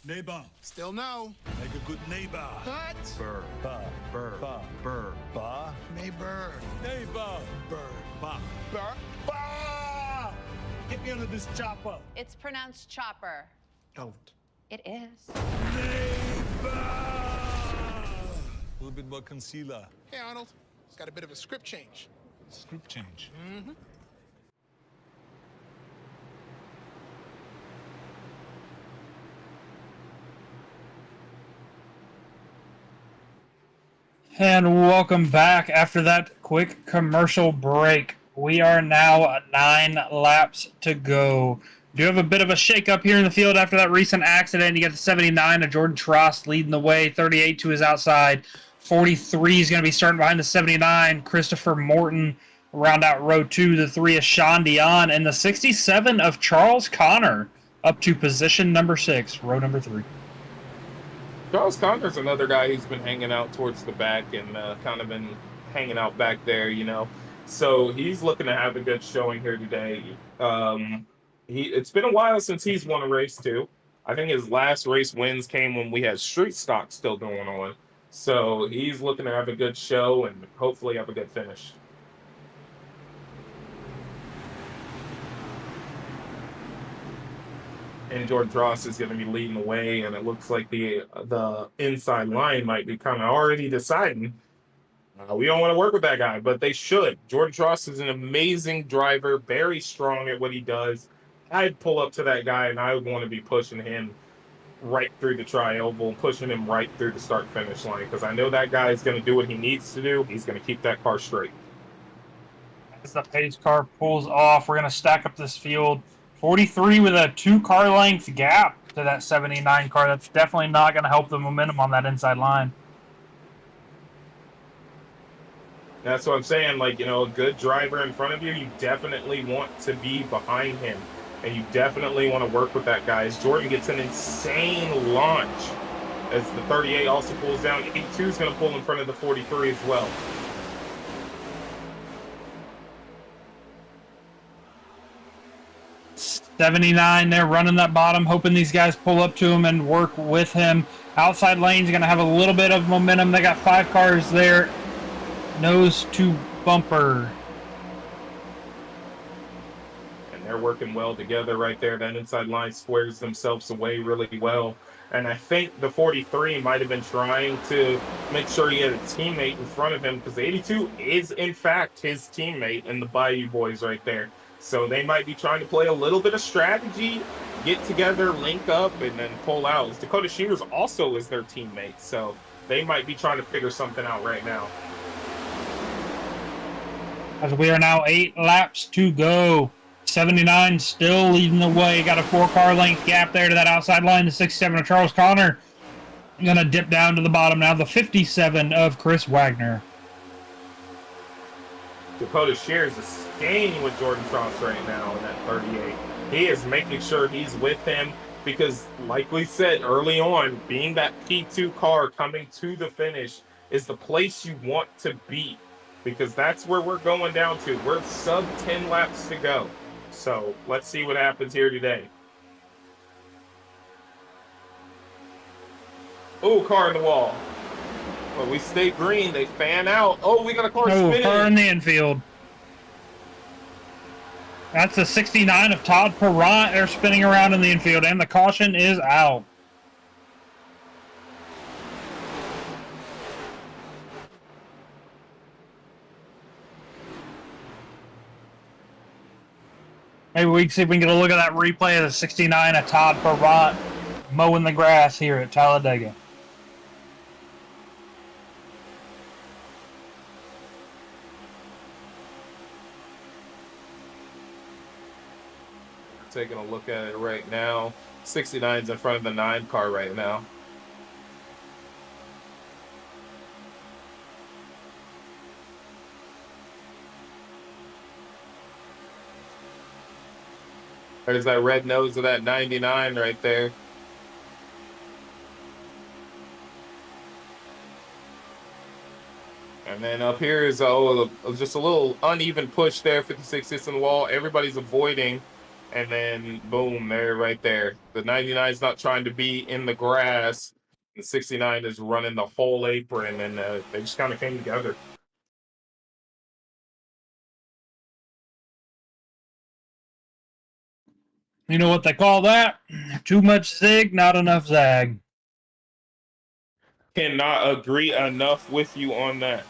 Neighbor. Still no. Like a good neighbor. Cut. Burr. Bah. Burr. Bah. Burr. Bah. Neighbor. Neighbor. Burr. Bah. Burr. Bah! Get me under this chopper. It's pronounced chopper. Don't. It is. Neighbor! A little bit more concealer. Hey, Arnold. It's got a bit of a script change. Script change. Mm-hmm. And welcome back after that quick commercial break. We are now at 9 laps to go. Do have a bit of a shake-up here in the field after that recent accident. You got the 79 of Jordan Trost leading the way, 38 to his outside. 43 is going to be starting behind the 79. Christopher Morton round out row 2. The 3 is Sean Dion. And the 67 of Charles Connor up to position number 6, row number 3. Charles Connor's another guy who's been hanging out towards the back and kind of been hanging out back there, you know. So he's looking to have a good showing here today. It's been a while since he's won a race too. I think his last race wins came when we had street stock still going on. So he's looking to have a good show and hopefully have a good finish. And Jordan Trost is going to be leading the way, and it looks like the inside line might be kind of already deciding. We don't want to work with that guy, but they should. Jordan Trost is an amazing driver, very strong at what he does. I'd pull up to that guy, and I would want to be pushing him right through the tri-oval, pushing him right through the start-finish line, because I know that guy is going to do what he needs to do. He's going to keep that car straight. As the pace car pulls off, we're going to stack up this field. 43 with a 2-car length gap to that 79 car. That's definitely not going to help the momentum on that inside line. That's what I'm saying. Like, you know, a good driver in front of you, you definitely want to be behind him. And you definitely want to work with that guy. As Jordan gets an insane launch. As the 38 also pulls down. 82 is going to pull in front of the 43 as well. '79, they're running that bottom, hoping these guys pull up to him and work with him. Outside lane's going to have a little bit of momentum. They got 5 cars there. Nose to bumper. And they're working well together right there. That inside line squares themselves away really well. And I think the 43 might have been trying to make sure he had a teammate in front of him, because the 82 is, in fact, his teammate and the Bayou boys right there. So they might be trying to play a little bit of strategy, get together, link up, and then pull out. Dakota Shears also is their teammate, so they might be trying to figure something out right now. As we are now 8 laps to go. 79 still leading the way. Got a 4-car length gap there to that outside line. The 67 of Charles Connor going to dip down to the bottom now. The 57 of Chris Wagner. Dakota Shears is staying with Jordan Trost right now in that 38. He is making sure he's with him because, like we said early on, being that P2 car coming to the finish is the place you want to be, because that's where we're going down to. We're sub 10 laps to go. So let's see what happens here today. Oh, car in the wall. But we stay green. They fan out. Oh, we got a car spinning. Car in the infield. That's the 69 of Todd Perrant. They're spinning around in the infield, and the caution is out. Maybe we can see if we can get a look at that replay of the 69 of Todd Perrant mowing the grass here at Talladega. Taking a look at it right now. 69's in front of the 9 car right now. There's that red nose of that 99 right there. And then up here is just a little uneven push there. 56 hits in the wall. Everybody's avoiding. And then, boom, there, right there. The 99 is not trying to be in the grass. The 69 is running the whole apron, and they just kind of came together. You know what they call that? Too much zig, not enough zag. Cannot agree enough with you on that.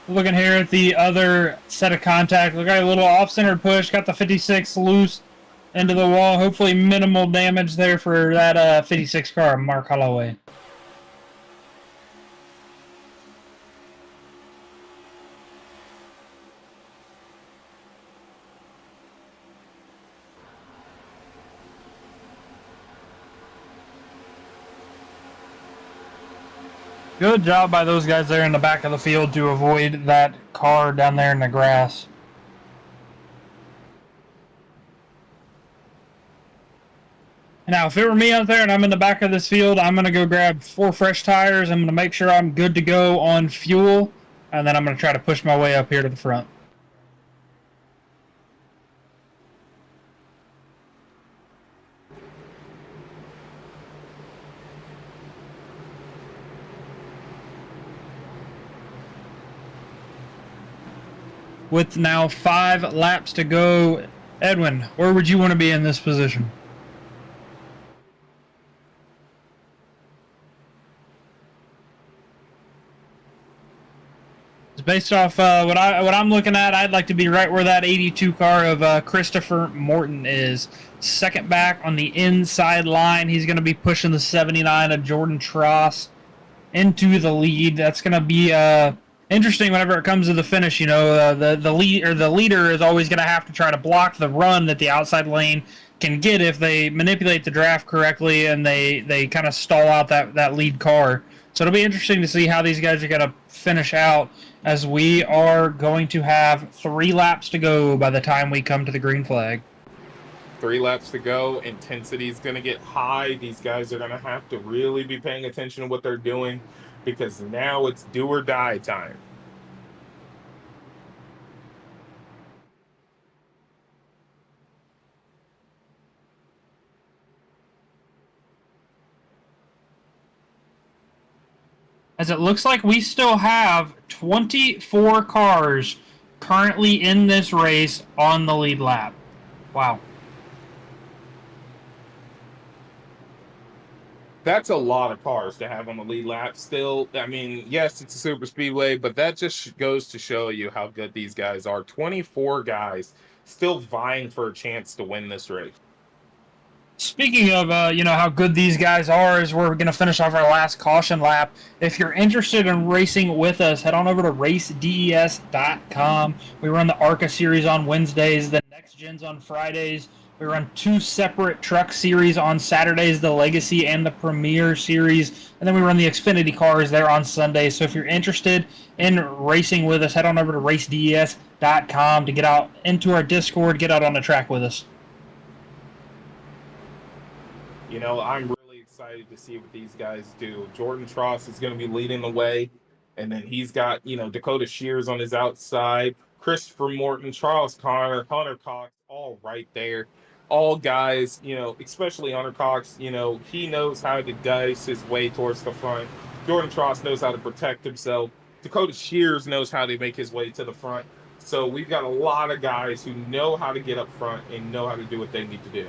Looking here at the other set of contact. We got a little off-center push. Got the 56 loose into the wall. Hopefully minimal damage there for that 56 car, Mark Holloway. Good job by those guys there in the back of the field to avoid that car down there in the grass. Now, if it were me out there and I'm in the back of this field, I'm going to go grab 4 fresh tires. I'm going to make sure I'm good to go on fuel, and then I'm going to try to push my way up here to the front. With now 5 laps to go, Edwin, where would you want to be in this position? Based off what I'm looking at, I'd like to be right where that 82 car of Christopher Morton is. Second back on the inside line. He's going to be pushing the 79 of Jordan Tross into the lead. That's going to be interesting whenever it comes to the finish. You know, the leader is always going to have to try to block the run that the outside lane can get if they manipulate the draft correctly and they kind of stall out that lead car. So it'll be interesting to see how these guys are going to finish out, as we are going to have 3 laps to go by the time we come to the green flag. 3 laps to go. Intensity is going to get high. These guys are going to have to really be paying attention to what they're doing, because now it's do or die time. As it looks like we still have 24 cars currently in this race on the lead lap. Wow. That's a lot of cars to have on the lead lap still. I mean, yes, it's a super speedway, but that just goes to show you how good these guys are. 24 guys still vying for a chance to win this race. Speaking of, how good these guys are, as we're going to finish off our last caution lap. If you're interested in racing with us, head on over to racedes.com. We run the ARCA series on Wednesdays, the NextGens on Fridays. We run 2 separate truck series on Saturdays, the Legacy and the Premier series. And then we run the Xfinity cars there on Sundays. So if you're interested in racing with us, head on over to racedes.com to get out into our Discord, get out on the track with us. You know, I'm really excited to see what these guys do. Jordan Tross is going to be leading the way, and then he's got, Dakota Shears on his outside, Christopher Morton, Charles Connor, Hunter Cox, all right there. All guys, especially Hunter Cox, he knows how to dice his way towards the front. Jordan Tross knows how to protect himself. Dakota Shears knows how to make his way to the front. So we've got a lot of guys who know how to get up front and know how to do what they need to do.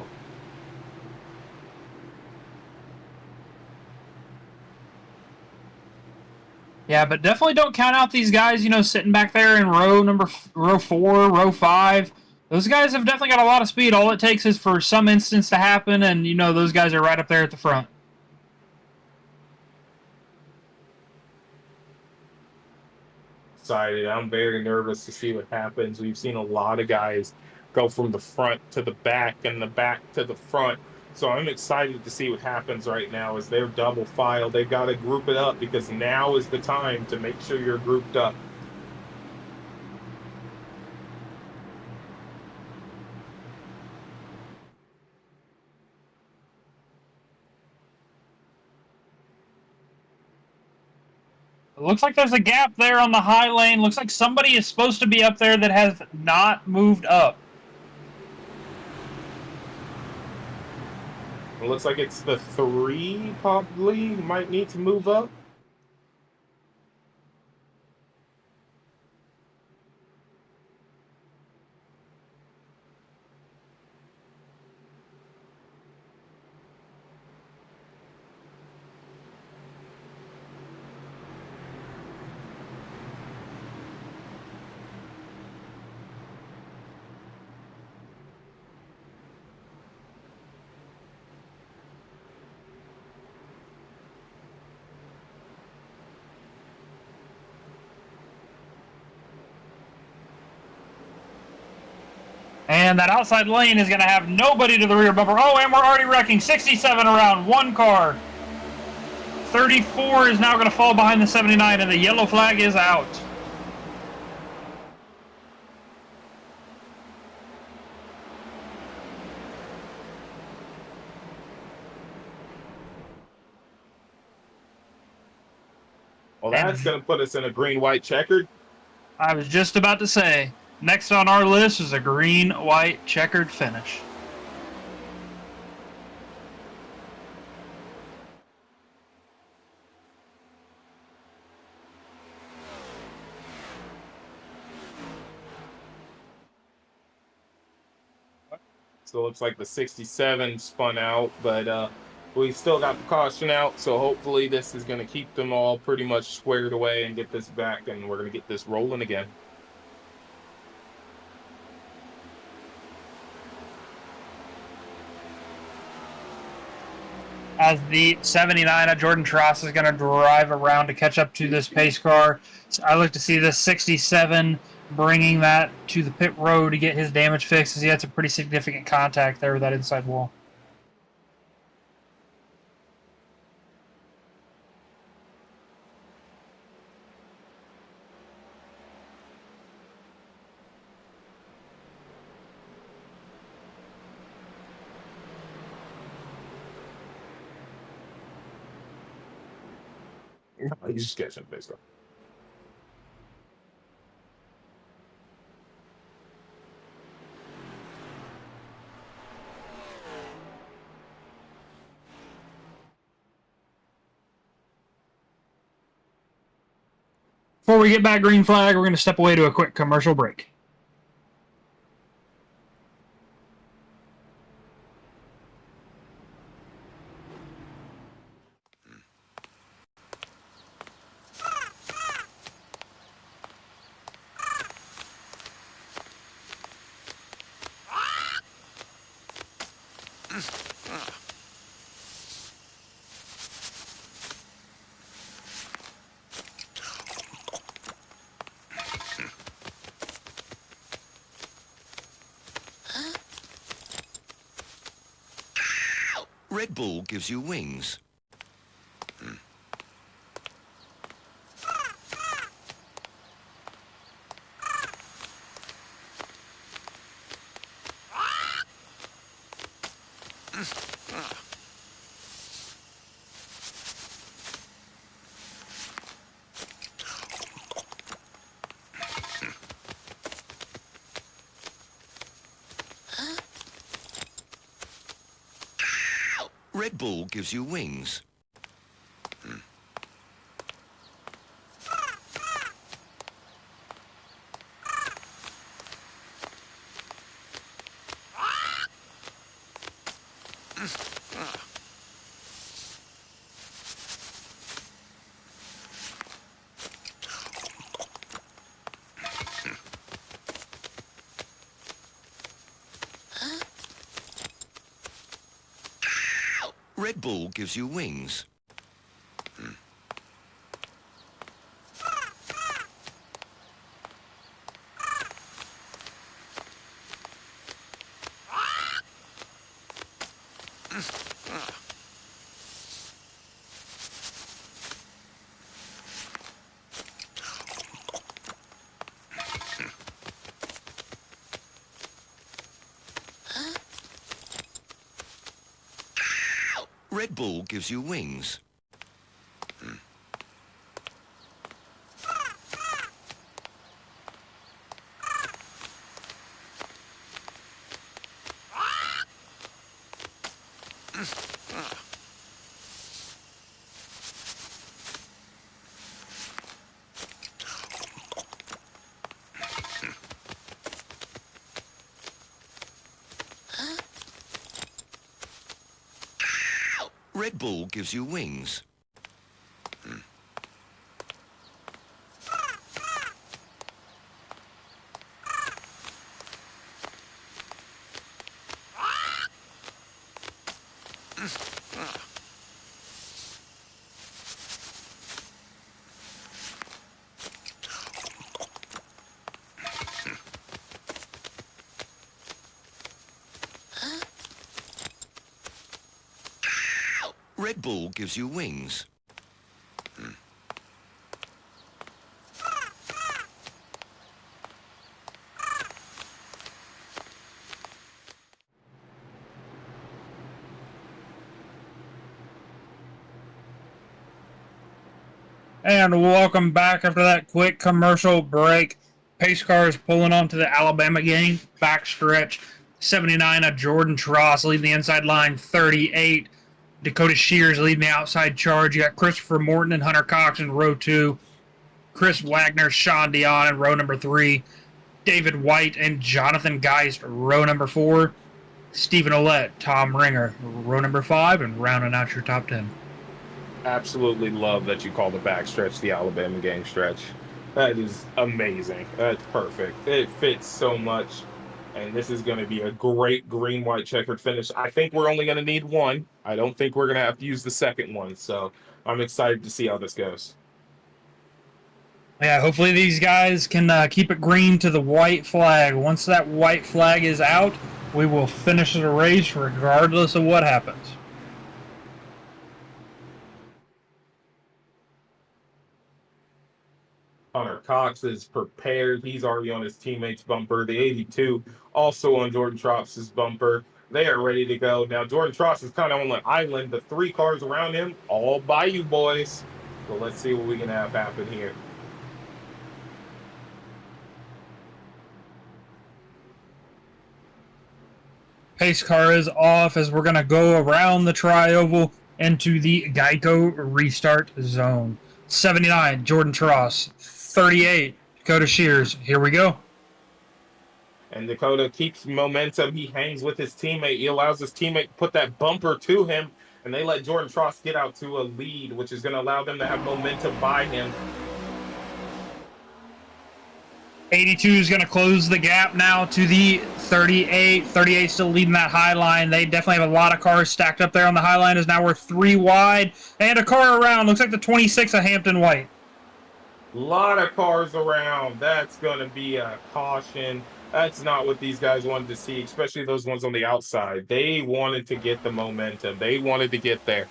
Yeah, but definitely don't count out these guys, sitting back there in row 4, row 5. Those guys have definitely got a lot of speed. All it takes is for some instance to happen, and, those guys are right up there at the front. Excited. I'm very nervous to see what happens. We've seen a lot of guys go from the front to the back and the back to the front. So I'm excited to see what happens right now as they're double file. They've got to group it up, because now is the time to make sure you're grouped up. It looks like there's a gap there on the high lane. Looks like somebody is supposed to be up there that has not moved up. It looks like it's the 3 probably might need to move up. And that outside lane is going to have nobody to the rear bumper. Oh, and we're already wrecking. 67 around, one car. 34 is now going to fall behind the 79, and the yellow flag is out. Well, that's going to put us in a green-white checkered. I was just about to say, next on our list is a green-white checkered finish. So it looks like the 67 spun out, but we still got the caution out. So hopefully this is going to keep them all pretty much squared away and get this back, and we're going to get this rolling again. As the 79 of Jordan Tross is going to drive around to catch up to this pace car. So I look to see this 67 bringing that to the pit road to get his damage fixed, as he had some pretty significant contact there with that inside wall. He's just catching the pace car. Before we get back green flag, we're going to step away to a quick commercial break. Red Bull gives you wings. Red Bull gives you wings. Red Bull gives you wings. Red Bull gives you wings. Red Bull gives you wings. Red Bull gives you wings. And welcome back after that quick commercial break. Pace car is pulling onto the Alabama gang backstretch. 79 of Jordan Tross leading the inside line. 38 Dakota Shears leading the outside charge. You got Christopher Morton and Hunter Cox in row 2. Chris Wagner, Sean Dion in row number 3. David White and Jonathan Geist, row number 4. Stephen Ouellette, Tom Ringer, row number 5, and rounding out your top 10. Absolutely love that you call the backstretch the Alabama gang stretch. That is amazing. That's perfect. It fits so much. And this is going to be a great green-white checkered finish. I think we're only going to need one. I don't think we're going to have to use the second one. So I'm excited to see how this goes. Yeah, hopefully these guys can keep it green to the white flag. Once that white flag is out, we will finish the race regardless of what happens. Hunter Cox is prepared. He's already on his teammate's bumper. The 82 also on Jordan Tross's bumper. They are ready to go. Now, Jordan Tross is kind of on the island. The 3 cars around him, all by you boys. So let's see what we can have happen here. Pace car is off as we're going to go around the tri-oval into the Geico restart zone. 79, Jordan Tross. 38, Dakota Shears. Here we go. And Dakota keeps momentum. He hangs with his teammate. He allows his teammate to put that bumper to him, and they let Jordan Tross get out to a lead, which is going to allow them to have momentum by him. 82 is going to close the gap now to the 38. 38 still leading that high line. They definitely have a lot of cars stacked up there on the high line as now we're 3 wide. And a car around. Looks like the 26 of Hampton White. A lot of cars around. That's going to be a caution. That's not what these guys wanted to see, especially those ones on the outside. They wanted to get the momentum. They wanted to get there.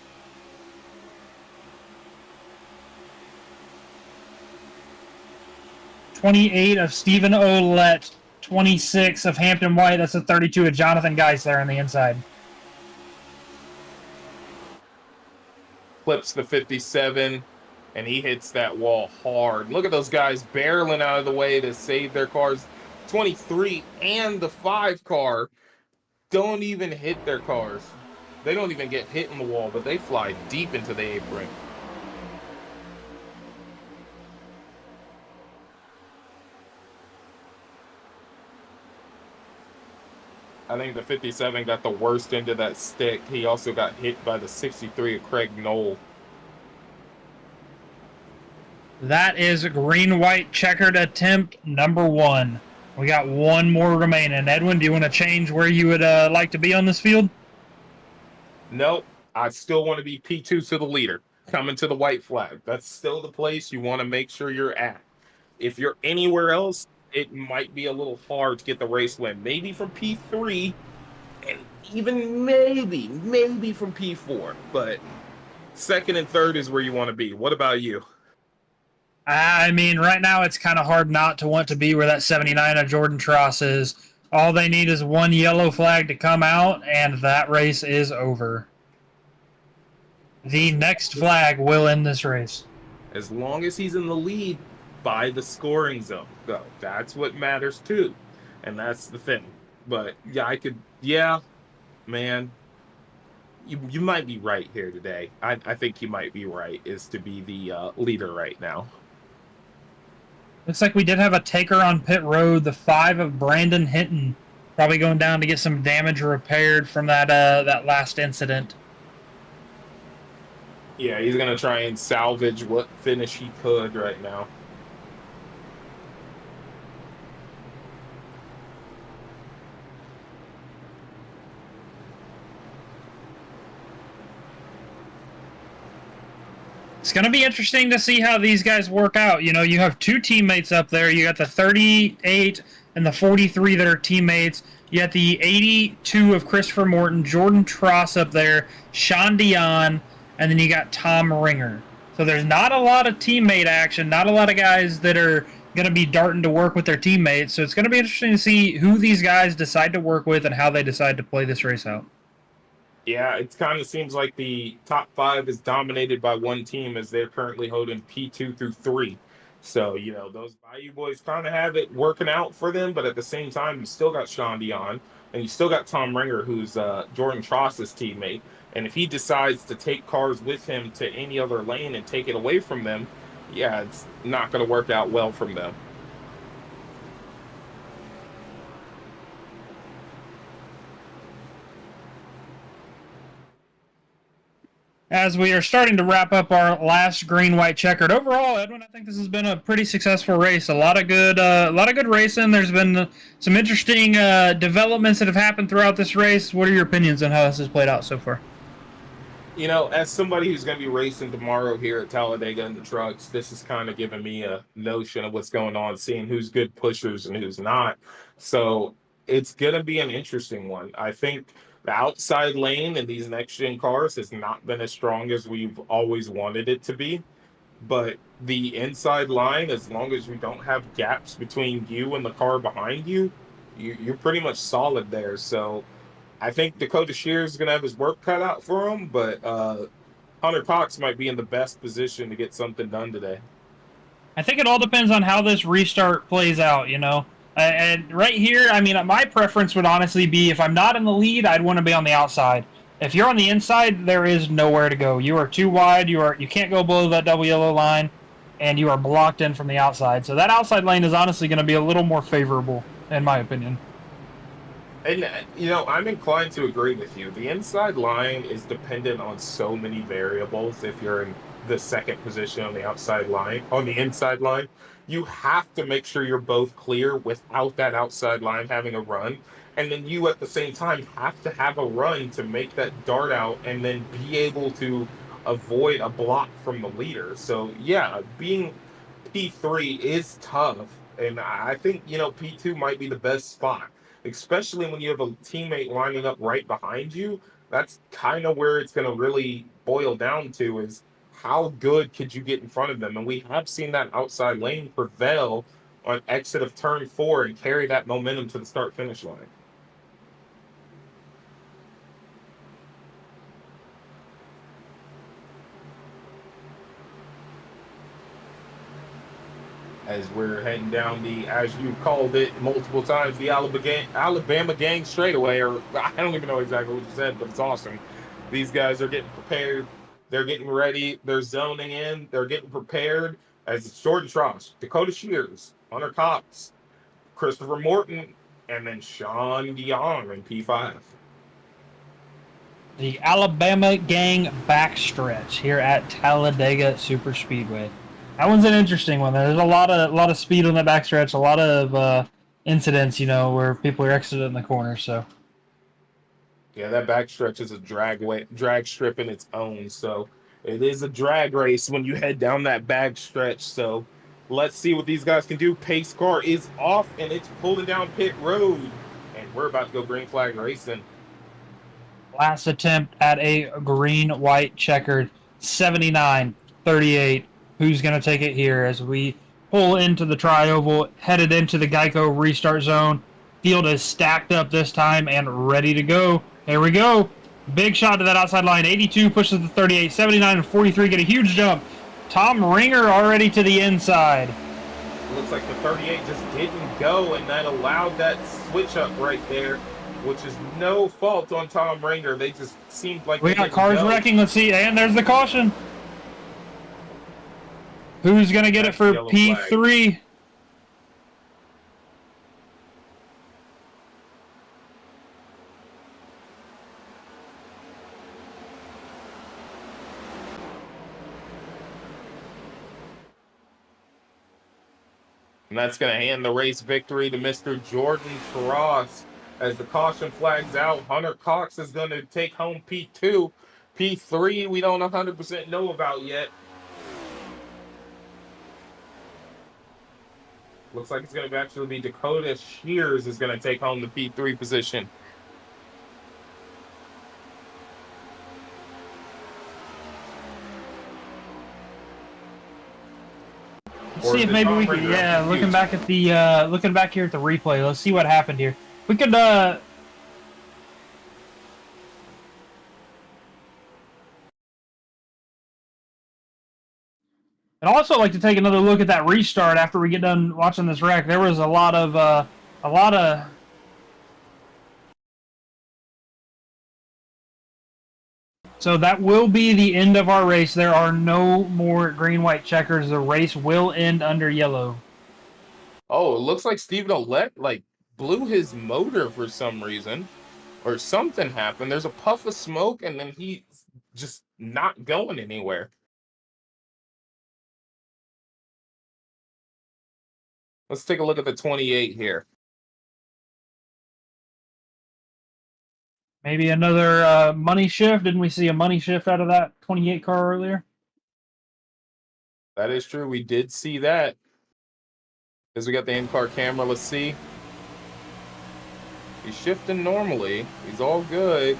$28 of Stephen Ouellette. 26 of Hampton White. That's a 32 of Jonathan Geist there on the inside. Flips the 57, and he hits that wall hard. Look at those guys barreling out of the way to save their cars. 23 and the 5 car don't even hit their cars. They don't even get hit in the wall, but they fly deep into the apron. I think the 57 got the worst end of that stick. He also got hit by the 63 of Craig Knoll. That is green-white checkered attempt number 1. We got one more remaining. Edwin, do you want to change where you would like to be on this field? Nope. I still want to be P2 to the leader, coming to the white flag. That's still the place you want to make sure you're at. If you're anywhere else, it might be a little hard to get the race win. Maybe from P3, and even maybe from P4. But second and third is where you want to be. What about you? I mean, right now it's kind of hard not to want to be where that 79 of Jordan Tross is. All they need is one yellow flag to come out, and that race is over. The next flag will end this race. As long as he's in the lead by the scoring zone, though. That's what matters, too. And that's the thing. But, yeah, man, you might be right here today. I think you might be right, is to be the leader right now. Looks like we did have a taker on pit road, the 5 of Brandon Hinton, probably going down to get some damage repaired from that last incident. Yeah, he's gonna try and salvage what finish he could right now. It's going to be interesting to see how these guys work out. You know, you have two teammates up there. You got the 38 and the 43 that are teammates. You got the 82 of Christopher Morton, Jordan Tross up there, Sean Dion, and then you got Tom Ringer. So there's not a lot of teammate action, not a lot of guys that are going to be darting to work with their teammates. So it's going to be interesting to see who these guys decide to work with and how they decide to play this race out. Yeah, it kind of seems like the top 5 is dominated by one team as they're currently holding P2 through 3. So, you know, those Bayou boys kind of have it working out for them, but at the same time, you still got Sean Dion and you still got Tom Ringer, who's Jordan Tross's teammate. And if he decides to take cars with him to any other lane and take it away from them, yeah, it's not going to work out well from them. As we are starting to wrap up our last green-white checkered, overall, Edwin, I think this has been a pretty successful race. A lot of good racing. There's been some interesting developments that have happened throughout this race. What are your opinions on how this has played out so far? You know, as somebody who's going to be racing tomorrow here at Talladega in the trucks, this is kind of giving me a notion of what's going on, seeing who's good pushers and who's not. So it's going to be an interesting one. I think the outside lane in these next-gen cars has not been as strong as we've always wanted it to be. But the inside line, as long as you don't have gaps between you and the car behind you, you're pretty much solid there. So I think Dakota Shears is going to have his work cut out for him, but Hunter Cox might be in the best position to get something done today. I think it all depends on how this restart plays out, you know. And right here, I mean, my preference would honestly be if I'm not in the lead, I'd want to be on the outside. If you're on the inside, there is nowhere to go. You are too wide. You can't go below that double yellow line, and you are blocked in from the outside. So that outside lane is honestly going to be a little more favorable, in my opinion. And, you know, I'm inclined to agree with you. The inside line is dependent on so many variables. If you're in the second position on the outside line, on the inside line, you have to make sure you're both clear without that outside line having a run. And then you, at the same time, have to have a run to make that dart out and then be able to avoid a block from the leader. So, yeah, being P3 is tough. And I think, you know, P2 might be the best spot, especially when you have a teammate lining up right behind you. That's kind of where it's going to really boil down to, is how good could you get in front of them? And we have seen that outside lane prevail on exit of turn 4 and carry that momentum to the start-finish line. As we're heading down the, as you called it multiple times, the Alabama gang straightaway, or I don't even know exactly what you said, but it's awesome. These guys are getting prepared. They're getting ready. They're zoning in. They're getting prepared as it's Jordan Tross, Dakota Shears, Hunter Cox, Christopher Morton, and then Sean Dion in P5. The Alabama gang backstretch here at Talladega Superspeedway. That one's an interesting one. There's a lot of speed on the backstretch, a lot of incidents, you know, where people are exiting the corner. So yeah, that backstretch is a drag strip in its own. So it is a drag race when you head down that backstretch. So let's see what these guys can do. Pace car is off and it's pulling down pit road, and we're about to go green flag racing. Last attempt at a green-white checkered 79-38. Who's going to take it here as we pull into the tri-oval, headed into the Geico restart zone. Field is stacked up this time and ready to go. Here we go. Big shot to that outside line. 82 pushes the 38. 79 and 43 get a huge jump. Tom Ringer already to the inside. Looks like the 38 just didn't go, and that allowed that switch up right there, which is no fault on Tom Ringer. They just seemed like we got cars wrecking. Let's see, and there's the caution. Who's going to get it for P3? And that's going to hand the race victory to Mr. Jordan Cross. As the caution flags out, Hunter Cox is going to take home P2. P3, we don't 100% know about yet. Looks like it's going to actually be Dakota Shears is going to take home the P3 position. Let's see if maybe we could, looking back here at the replay, let's see what happened here. We could, I'd also like to take another look at that restart after we get done watching this wreck. There was a lot of, so that will be the end of our race. There are no more green-white checkers. The race will end under yellow. Oh, it looks like Stephen Olette, blew his motor for some reason. Or something happened. There's a puff of smoke, and then he's just not going anywhere. Let's take a look at the 28 here. Maybe another money shift. Didn't we see a money shift out of that 28 car earlier? That is true. We did see that. As we got the in-car camera, let's see. He's shifting normally. He's all good.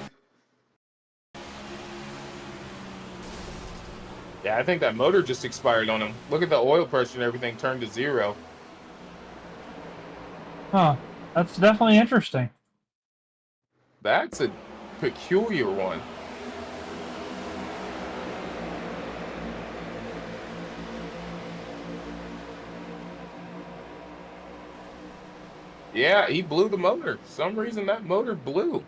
Yeah, I think that motor just expired on him. Look at the oil pressure and everything turned to 0. Huh. That's definitely interesting. That's a peculiar one. Yeah, he blew the motor. For some reason that motor blew.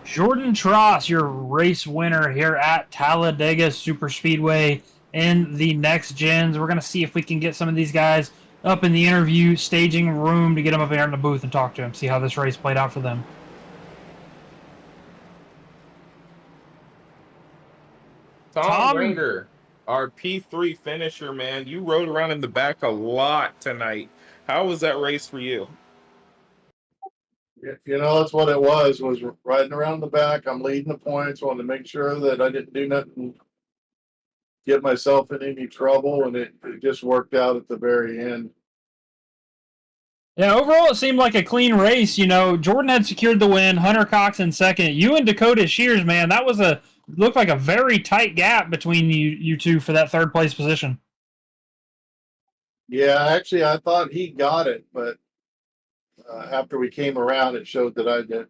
Jordan Tross, your race winner here at Talladega Superspeedway in the next gens. We're going to see if we can get some of these guys up in the interview staging room to get them up there in the booth and talk to them, see how this race played out for them. Tom Ringer, our P3 finisher, man. You rode around in the back a lot tonight. How was that race for you? You know, that's what it was riding around the back. I'm leading the points, wanted to make sure that I didn't do nothing, get myself in any trouble, and it just worked out at the very end. Yeah, overall it seemed like a clean race. You know, Jordan had secured the win, Hunter Cox in second. You and Dakota Shears, man, that was looked like a very tight gap between you two for that third place position. Yeah, actually, I thought he got it, but after we came around, it showed that I did.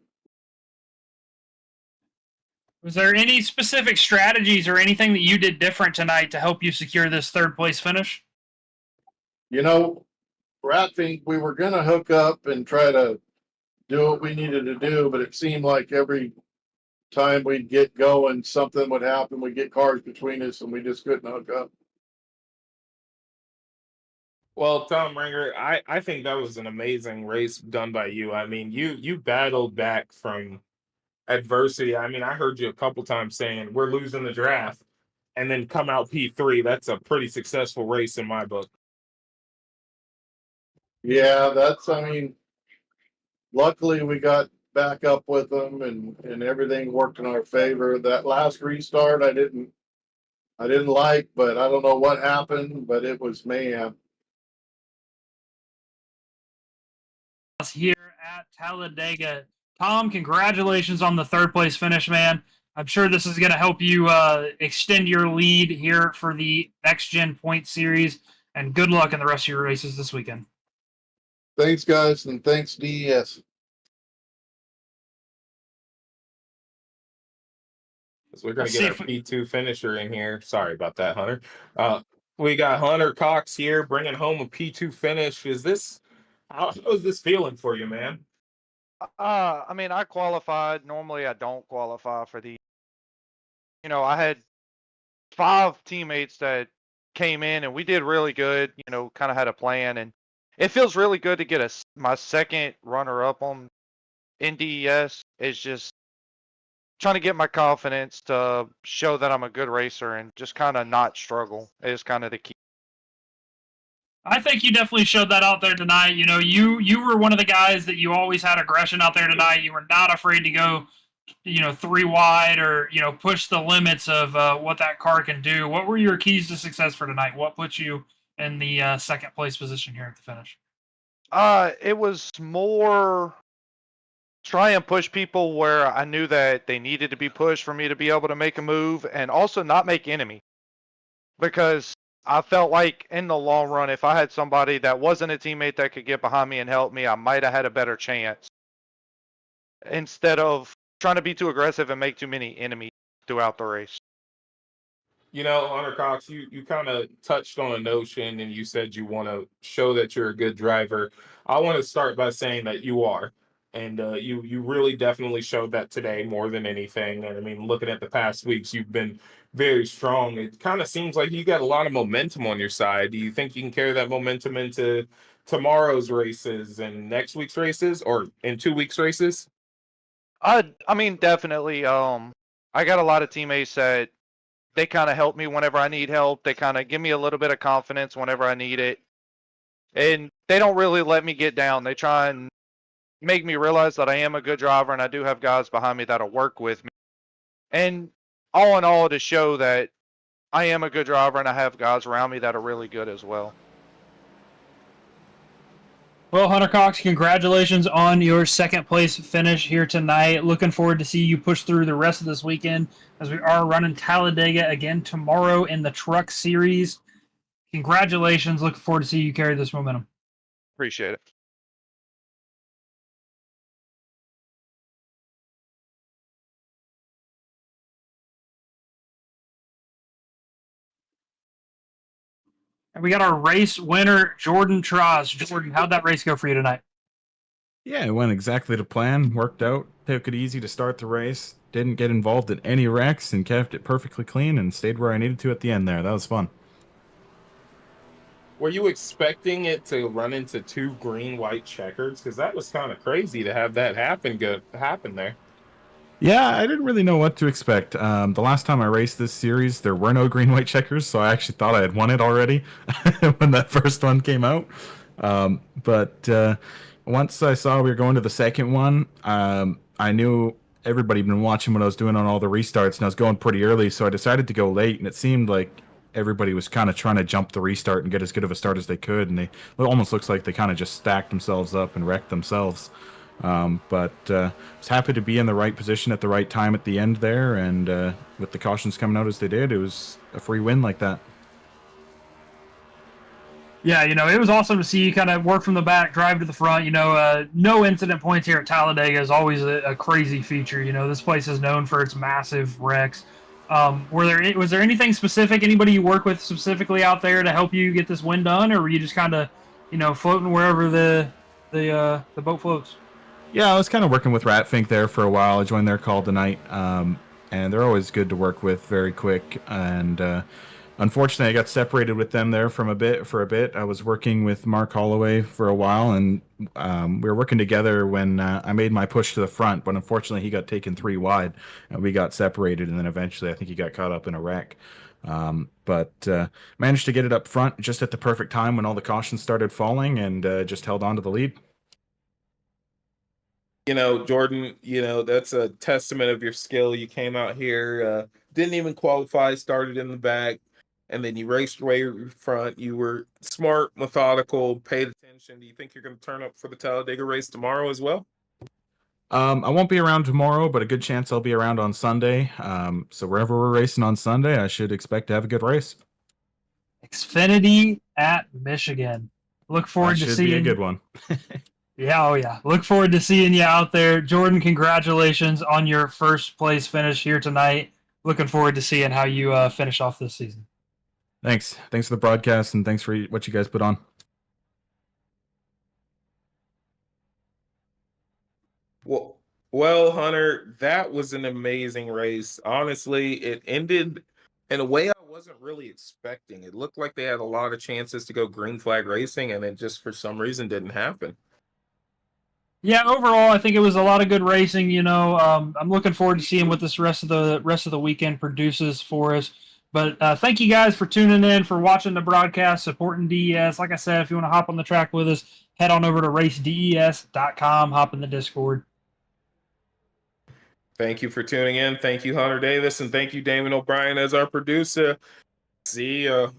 Was there any specific strategies or anything that you did different tonight to help you secure this third place finish? You know, Ratfink, we were going to hook up and try to do what we needed to do, but it seemed like every time we'd get going, something would happen. We'd get cars between us, and we just couldn't hook up. Well, Tom Ringer, I think that was an amazing race done by you. I mean, you battled back from adversity. I mean, I heard you a couple times saying we're losing the draft and then come out P3. That's a pretty successful race in my book. Yeah, luckily we got back up with them and everything worked in our favor. That last restart I didn't like, but I don't know what happened, but it was mayhem. Here at Talladega. Tom, congratulations on the third place finish, man. I'm sure this is going to help you extend your lead here for the NextGen Point Series, and good luck in the rest of your races this weekend. Thanks, guys, and thanks, DES. So we're going to get our P2 finisher in here. Sorry about that, Hunter. We got Hunter Cox here bringing home a P2 finish. How is this feeling for you, man? I mean, I qualified. Normally, I don't qualify for the. You know, I had 5 teammates that came in, and we did really good. You know, kind of had a plan, and it feels really good to get my second runner-up on NDES. It's just trying to get my confidence to show that I'm a good racer and just kind of not struggle is kind of the key. I think you definitely showed that out there tonight. You know, you were one of the guys that you always had aggression out there tonight. You were not afraid to go, 3 wide or, push the limits of what that car can do. What were your keys to success for tonight? What put you in the second place position here at the finish? It was more try and push people where I knew that they needed to be pushed for me to be able to make a move, and also not make enemy. Because I felt like in the long run, if I had somebody that wasn't a teammate that could get behind me and help me, I might have had a better chance. Instead of trying to be too aggressive and make too many enemies throughout the race. Hunter Cox, you kind of touched on a notion and you said you want to show that you're a good driver. I want to start by saying that you are. And you really definitely showed that today more than anything. And I mean, looking at the past weeks, you've been very strong. It kind of seems like you got a lot of momentum on your side. Do you think you can carry that momentum into tomorrow's races and next week's races, or in 2 weeks' races? I mean, definitely. I got a lot of teammates that they kind of help me whenever I need help. They kind of give me a little bit of confidence whenever I need it. And they don't really let me get down. They try and make me realize that I am a good driver and I do have guys behind me that'll work with me. And all in all, to show that I am a good driver and I have guys around me that are really good as well. Well, Hunter Cox, congratulations on your second place finish here tonight. Looking forward to see you push through the rest of this weekend, as we are running Talladega again tomorrow in the Truck Series. Congratulations. Looking forward to see you carry this momentum. Appreciate it. And we got our race winner, Jordan Tross. Jordan, how'd that race go for you tonight? Yeah, it went exactly to plan. Worked out. Took it easy to start the race. Didn't get involved in any wrecks and kept it perfectly clean and stayed where I needed to at the end there. That was fun. Were you expecting it to run into 2 green-white checkers? Because that was kind of crazy to have that happen there. Yeah, I didn't really know what to expect. The last time I raced this series, there were no green-white checkers, so I actually thought I had won it already when that first one came out. But once I saw we were going to the second one, I knew everybody had been watching what I was doing on all the restarts, and I was going pretty early, so I decided to go late, and it seemed like everybody was kind of trying to jump the restart and get as good of a start as they could, and it almost looks like they kind of just stacked themselves up and wrecked themselves. But I was happy to be in the right position at the right time at the end there, and with the cautions coming out as they did, it was a free win like that. Yeah, it was awesome to see you kind of work from the back, drive to the front. No incident points here at Talladega is always a crazy feature. This place is known for its massive wrecks. Was there anything specific, anybody you work with specifically out there to help you get this win done, or were you just kind of, floating wherever the boat floats? Yeah, I was kind of working with Ratfink there for a while. I joined their call tonight, and they're always good to work with, very quick. And unfortunately, I got separated with them there for a bit. I was working with Mark Holloway for a while, and we were working together when I made my push to the front. But unfortunately, he got taken 3 wide, and we got separated. And then eventually, I think he got caught up in a wreck. But managed to get it up front just at the perfect time when all the cautions started falling, and just held on to the lead. Jordan, that's a testament of your skill. You came out here, didn't even qualify, started in the back, and then you raced way front. You were smart, methodical, paid attention. Do you think you're going to turn up for the Talladega race tomorrow as well? I won't be around tomorrow, but a good chance I'll be around on Sunday. So wherever we're racing on Sunday, I should expect to have a good race. Xfinity at Michigan. Look forward to seeing. Should be a good one. Yeah, oh yeah. Look forward to seeing you out there. Jordan, congratulations on your first place finish here tonight. Looking forward to seeing how you finish off this season. Thanks for the broadcast, and thanks for what you guys put on. Well, Hunter, that was an amazing race. Honestly, it ended in a way I wasn't wasn't really expecting. It looked like they had a lot of chances to go green flag racing, and it just for some reason didn't happen. Yeah, overall, I think it was a lot of good racing. I'm looking forward to seeing what this rest of the weekend produces for us. But thank you guys for tuning in, for watching the broadcast, supporting DES. Like I said, if you want to hop on the track with us, head on over to racedes.com, hop in the Discord. Thank you for tuning in. Thank you, Hunter Davis, and thank you, Damon O'Brien, as our producer. See ya.